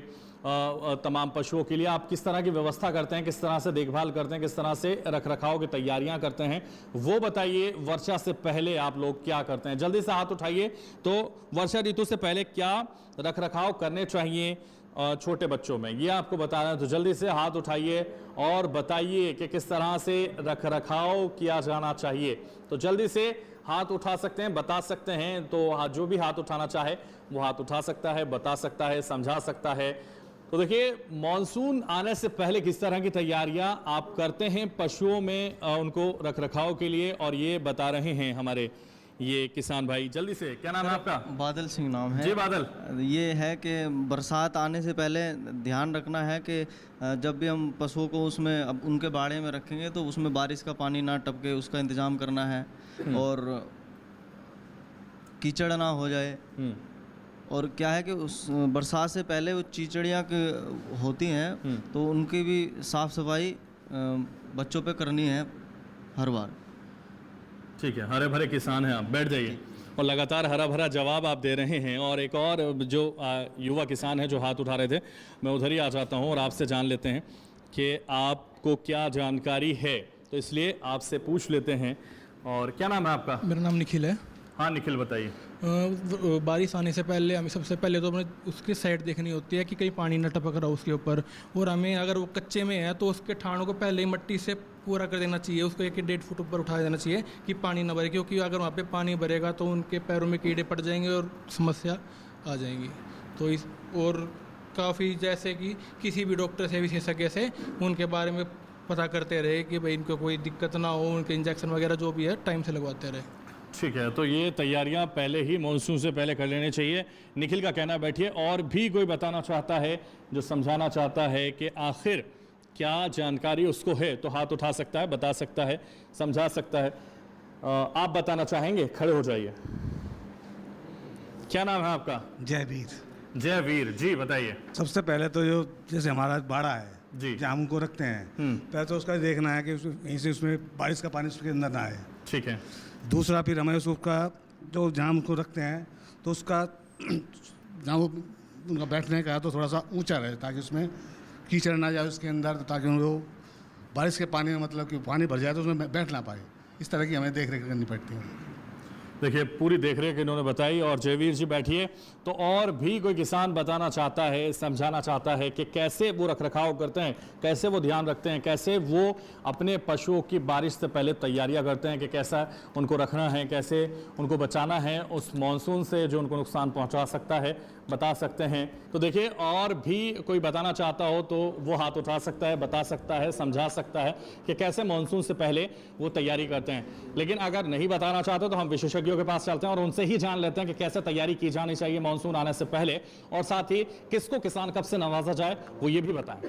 तमाम पशुओं के लिए आप किस तरह की व्यवस्था करते हैं, किस तरह से देखभाल करते हैं, किस तरह से रखरखाव की तैयारियां करते हैं, वो बताइए। वर्षा से पहले आप लोग क्या करते हैं, जल्दी से हाथ उठाइए। तो वर्षा ऋतु से पहले क्या रखरखाव करने चाहिए छोटे बच्चों में, ये आपको बताना है। तो जल्दी से हाथ उठाइए और बताइए कि किस तरह से रखरखाव किया जाना चाहिए। तो जल्दी से हाथ उठा सकते हैं, बता सकते हैं। तो जो भी हाथ उठाना चाहे वो हाथ उठा सकता है, बता सकता है, समझा सकता है। तो देखिए मानसून आने से पहले किस तरह की तैयारियां आप करते हैं पशुओं में उनको रखरखाव के लिए, और ये बता रहे हैं हमारे ये किसान भाई। जल्दी से, क्या नाम है आपका? बादल सिंह नाम है जी बादल। ये है कि बरसात आने से पहले ध्यान रखना है कि जब भी हम पशुओं को उसमें अब उनके बाड़े में रखेंगे तो उसमें बारिश का पानी ना टपके, उसका इंतजाम करना है और कीचड़ ना हो जाए। और क्या है कि उस बरसात से पहले वो चीचड़ियाँ होती हैं तो उनकी भी साफ़ सफाई बच्चों पे करनी है हर बार। ठीक है, हरे भरे किसान हैं आप, बैठ जाइए। और लगातार हरा भरा जवाब आप दे रहे हैं। और एक और जो युवा किसान है जो हाथ उठा रहे थे, मैं उधर ही आ जाता हूं और आपसे जान लेते हैं कि आपको क्या जानकारी है, तो इसलिए आपसे पूछ लेते हैं। और क्या नाम है आपका? मेरा नाम निखिल है। हाँ निखिल, बताइए। बारिश आने से पहले हमें सबसे पहले तो हमें उसकी साइड देखनी होती है कि कहीं पानी न टपक रहा उसके ऊपर, और हमें अगर वो कच्चे में है तो उसके ठाणों को पहले ही मिट्टी से पूरा कर देना चाहिए, उसको 1-1.5 फुट ऊपर उठा देना चाहिए कि पानी न भरे, क्योंकि अगर वहाँ पे पानी भरेगा तो उनके पैरों में कीड़े पड़ जाएंगे और समस्या आ जाएंगी। तो इस और काफ़ी जैसे कि किसी भी डॉक्टर से, विशेषज्ञ से उनके बारे में पता करते रहे कि भाई इनको कोई दिक्कत ना हो, उनके इंजेक्शन वगैरह जो भी है टाइम से लगवाते रहे। ठीक है, तो ये तैयारियां पहले ही मानसून से पहले कर लेनी चाहिए। निखिल का कहना बैठिए। और भी कोई बताना चाहता है, जो समझाना चाहता है कि आखिर क्या जानकारी उसको है, तो हाथ उठा सकता है, बता सकता है, समझा सकता है। आप बताना चाहेंगे? खड़े हो जाइए। क्या नाम है आपका? जयवीर। जयवीर जी, बताइए। सबसे पहले तो जो जैसे हमारा बाड़ा है जी, जहाँ हमको रखते हैं, पहले तो उसका देखना है कि यहीं से उसमें बारिश का पानी उसके अंदर ना आए। ठीक है। दूसरा फिर हमें उसका जो जहाँ हमको रखते हैं तो उसका जहाँ वो उनका बैठने का है तो थोड़ा सा ऊंचा रहे, ताकि उसमें कीचड़ ना जाए उसके अंदर, ताकि उनको बारिश के पानी में मतलब कि पानी भर जाए तो उसमें बैठ ना पाए। इस तरह की हमें देख रेख करनी पड़ती है। देखिए पूरी देखरेख इन्होंने बताई। और जयवीर जी बैठिए। तो और भी कोई किसान बताना चाहता है, समझाना चाहता है कि कैसे वो रखरखाव करते हैं, कैसे वो ध्यान रखते हैं, कैसे वो अपने पशुओं की बारिश से पहले तैयारियां करते हैं कि कैसा उनको रखना है, कैसे उनको बचाना है उस मानसून से जो उनको नुकसान पहुंचा सकता है, बता सकते हैं। तो देखिए और भी कोई बताना चाहता हो तो वो हाथ उठा सकता है, बता सकता है, समझा सकता है कि कैसे मानसून से पहले वो तैयारी करते हैं। लेकिन अगर नहीं बताना चाहते तो हम विशेषज्ञों के पास चलते हैं और उनसे ही जान लेते हैं कि कैसे तैयारी की जानी चाहिए मानसून आने से पहले, और साथ ही किसको किसान कब से नवाजा जाए वो ये भी बताएं।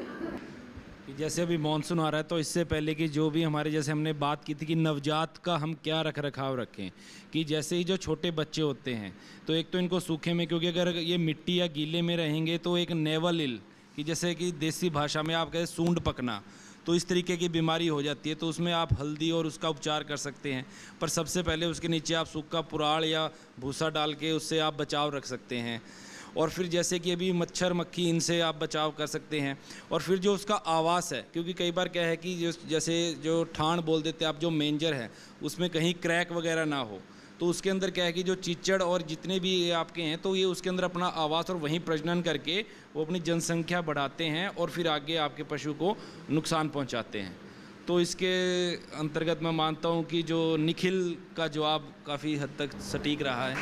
जैसे अभी मानसून आ रहा है तो इससे पहले कि जो भी हमारे, जैसे हमने बात की थी कि नवजात का हम क्या रखरखाव रखें, कि जैसे ही जो छोटे बच्चे होते हैं तो एक तो इनको सूखे में, क्योंकि अगर ये मिट्टी या गीले में रहेंगे तो एक नेवल इल, कि जैसे कि देसी भाषा में आप कहें सूंड पकना, तो इस तरीके की बीमारी हो जाती है। तो उसमें आप हल्दी और उसका उपचार कर सकते हैं, पर सबसे पहले उसके नीचे आप सूखा पुराड़ या भूसा डाल के उससे आप बचाव रख सकते हैं। और फिर जैसे कि अभी मच्छर मक्खी, इनसे आप बचाव कर सकते हैं। और फिर जो उसका आवास है, क्योंकि कई बार क्या है कि जैसे जो ठाण बोल देते हैं आप, जो मेंजर है उसमें कहीं क्रैक वगैरह ना हो, तो उसके अंदर क्या है कि जो चीचड़ और जितने भी आपके हैं तो ये उसके अंदर अपना आवास और वहीं प्रजनन करके वो अपनी जनसंख्या बढ़ाते हैं और फिर आगे आपके पशु को नुकसान पहुंचाते हैं। तो इसके अंतर्गत मैं मानता हूं कि जो निखिल का जवाब काफ़ी हद तक सटीक रहा है।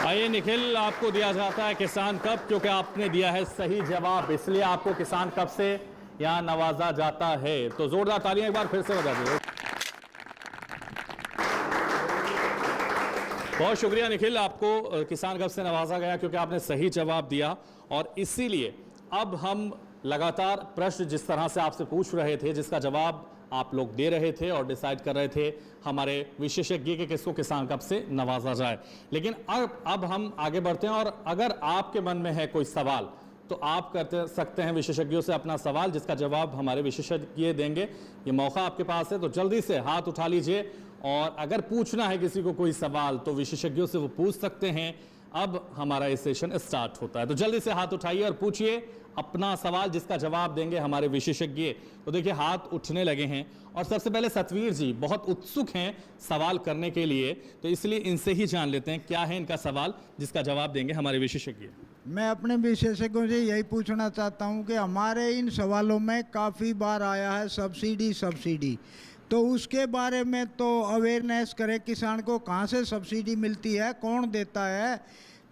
आइए निखिल, आपको दिया जाता है किसान कप, क्योंकि आपने दिया है सही जवाब, इसलिए आपको किसान कप से यहाँ नवाजा जाता है। तो जोरदार तालियां एक बार फिर से बजा दीजिए। बहुत शुक्रिया निखिल, आपको किसान कप से नवाजा गया क्योंकि आपने सही जवाब दिया। और इसीलिए अब हम लगातार प्रश्न जिस तरह से आपसे पूछ रहे थे, जिसका जवाब आप लोग दे रहे थे और डिसाइड कर रहे थे हमारे विशेषज्ञ के किसको किसान कप से नवाजा जाए। लेकिन अब हम आगे बढ़ते हैं, और अगर आपके मन में है कोई सवाल तो आप कर सकते हैं विशेषज्ञों से अपना सवाल, जिसका जवाब हमारे विशेषज्ञ देंगे। ये मौका आपके पास है, तो जल्दी से हाथ उठा लीजिए। और अगर पूछना है किसी को कोई सवाल तो विशेषज्ञों से वो पूछ सकते हैं। अब हमारा ये सेशन स्टार्ट होता है, तो जल्दी से हाथ उठाइए और पूछिए अपना सवाल, जिसका जवाब देंगे हमारे विशेषज्ञ। तो देखिए हाथ उठने लगे हैं, और सबसे पहले सतवीर जी बहुत उत्सुक हैं सवाल करने के लिए, तो इसलिए इनसे ही जान लेते हैं क्या है इनका सवाल, जिसका जवाब देंगे हमारे विशेषज्ञ। मैं अपने विशेषज्ञों से यही पूछना चाहता हूं कि हमारे इन सवालों में काफ़ी बार आया है सब्सिडी, तो उसके बारे में तो अवेयरनेस करें किसान को, कहाँ से सब्सिडी मिलती है, कौन देता है,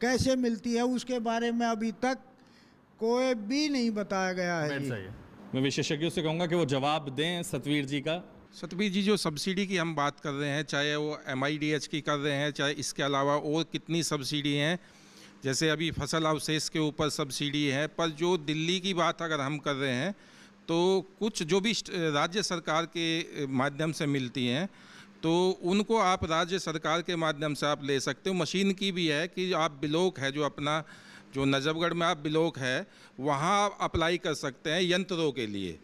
कैसे मिलती है, उसके बारे में अभी तक कोई भी नहीं बताया गया है। मैं विशेषज्ञों से कहूँगा कि वो जवाब दें सतवीर जी का। सतवीर जी, जो सब्सिडी की हम बात कर रहे हैं, चाहे वो MIDH की कर रहे हैं, चाहे इसके अलावा और कितनी सब्सिडी हैं, जैसे अभी फसल अवशेष के ऊपर सब्सिडी है, पर जो दिल्ली की बात अगर हम कर रहे हैं तो कुछ जो भी राज्य सरकार के माध्यम से मिलती हैं तो उनको आप राज्य सरकार के माध्यम से आप ले सकते हो। मशीन की भी है कि आप ब्लॉक है जो अपना जो नजफगढ़ में आप ब्लॉक है वहाँ आप अप्लाई कर सकते हैं यंत्रों के लिए।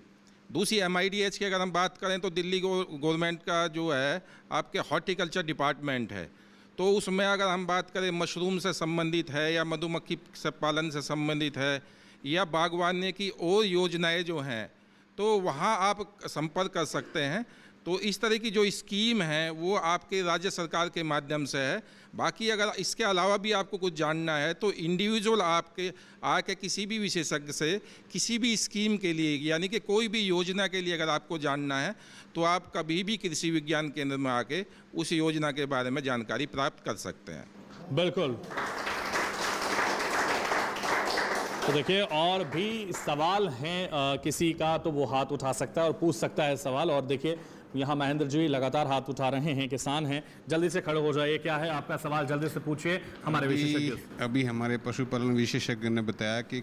दूसरी MIDH की अगर हम बात करें तो दिल्ली गवर्नमेंट का जो है आपके हॉर्टिकल्चर डिपार्टमेंट है, तो उसमें अगर हम बात करें मशरूम से संबंधित है या मधुमक्खी से पालन से संबंधित है या बागवानी की और योजनाएं जो हैं तो वहाँ आप संपर्क कर सकते हैं। तो इस तरह की जो स्कीम है वो आपके राज्य सरकार के माध्यम से है। बाकी अगर इसके अलावा भी आपको कुछ जानना है तो इंडिविजुअल आपके आके किसी भी विशेषज्ञ से किसी भी स्कीम के लिए यानी कि कोई भी योजना के लिए अगर आपको जानना है तो आप कभी भी कृषि विज्ञान केंद्र में आके उस योजना के बारे में जानकारी प्राप्त कर सकते हैं। बिल्कुल। तो देखिए और भी सवाल हैं किसी का तो वो हाथ उठा सकता है और पूछ सकता है सवाल। और देखिए यहाँ महेंद्र जी लगातार हाथ उठा रहे हैं, किसान हैं, जल्दी से खड़े हो जाइए। क्या है आपका सवाल, जल्दी से पूछिए हमारे विशेषज्ञ। अभी हमारे पशुपालन विशेषज्ञ ने बताया कि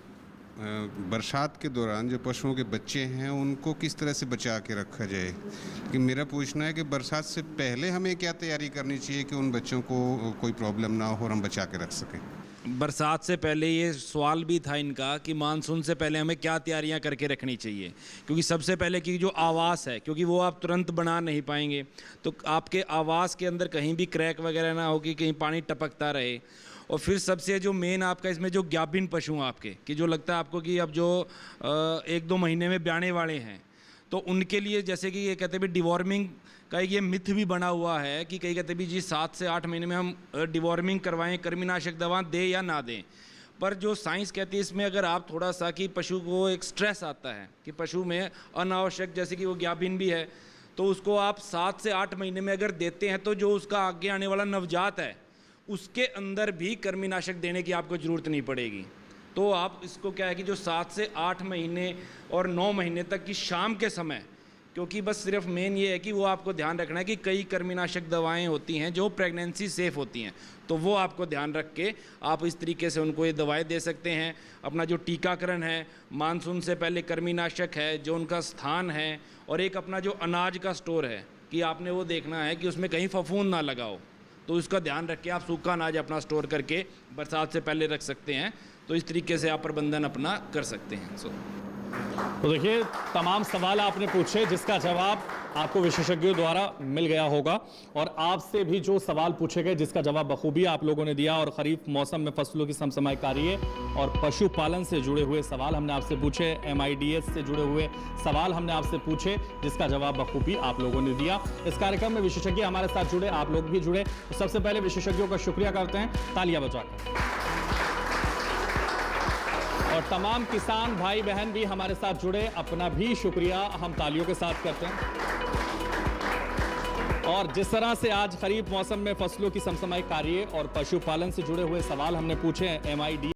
बरसात के दौरान जो पशुओं के बच्चे हैं उनको किस तरह से बचा के रखा जाए। लेकिन मेरा पूछना है कि बरसात से पहले हमें क्या तैयारी करनी चाहिए कि उन बच्चों को कोई प्रॉब्लम ना हो और हम बचा के रख सकें। बरसात से पहले ये सवाल भी था इनका कि मानसून से पहले हमें क्या तैयारियां करके रखनी चाहिए, क्योंकि सबसे पहले की जो आवास है, क्योंकि वो आप तुरंत बना नहीं पाएंगे, तो आपके आवास के अंदर कहीं भी क्रैक वगैरह ना हो कि कहीं पानी टपकता रहे। और फिर सबसे जो मेन आपका इसमें जो गाभिन पशु आपके कि जो लगता है आपको कि अब जो 1-2 महीने में ब्याने वाले हैं तो उनके लिए जैसे कि ये कहते हैं भी डिवॉर्मिंग का ये मिथ भी बना हुआ है कि कई कहते भी जी 7 से 8 महीने में हम डिवॉर्मिंग करवाएं, कृमिनाशक दवा दें या ना दें। पर जो साइंस कहती है इसमें अगर आप थोड़ा सा कि पशु को एक स्ट्रेस आता है कि पशु में अनावश्यक जैसे कि वो गाभिन भी है तो उसको आप 7 से 8 महीने में अगर देते हैं तो जो उसका आगे आने वाला नवजात है उसके अंदर भी कृमिनाशक देने की आपको ज़रूरत नहीं पड़ेगी। तो आप इसको क्या है कि जो 7 से 8 महीने और 9 महीने तक की शाम के समय, क्योंकि बस सिर्फ मेन ये है कि वो आपको ध्यान रखना है कि कई कृमिनाशक दवाएं होती हैं जो प्रेगनेंसी सेफ़ होती हैं, तो वो आपको ध्यान रख के आप इस तरीके से उनको ये दवाएं दे सकते हैं। अपना जो टीकाकरण है, मानसून से पहले कृमिनाशक है जो उनका स्थान है, और एक अपना जो अनाज का स्टोर है कि आपने वो देखना है कि उसमें कहीं फफूंद ना लगाओ, तो उसका ध्यान रख के आप सूखा अनाज अपना स्टोर करके बरसात से पहले रख सकते हैं। तो इस तरीके से आप प्रबंधन अपना कर सकते हैं। तो देखिए तमाम सवाल आपने पूछे जिसका जवाब आपको विशेषज्ञों द्वारा मिल गया होगा, और आपसे भी जो सवाल पूछे गए जिसका जवाब बखूबी आप लोगों ने दिया। और खरीफ मौसम में फसलों की समसमाई कार्य और पशुपालन से जुड़े हुए सवाल हमने आपसे पूछे, MIDH से जुड़े हुए सवाल हमने आपसे पूछे जिसका जवाब बखूबी आप लोगों ने दिया। इस कार्यक्रम में विशेषज्ञ हमारे साथ जुड़े, आप लोग भी जुड़े, तो सबसे पहले विशेषज्ञों का शुक्रिया करते हैं तालियां बजाकर। और तमाम किसान भाई बहन भी हमारे साथ जुड़े, अपना भी शुक्रिया हम तालियों के साथ करते हैं। और जिस तरह से आज खरीफ मौसम में फसलों की समसमाई कार्य और पशुपालन से जुड़े हुए सवाल हमने पूछे हैं MIDH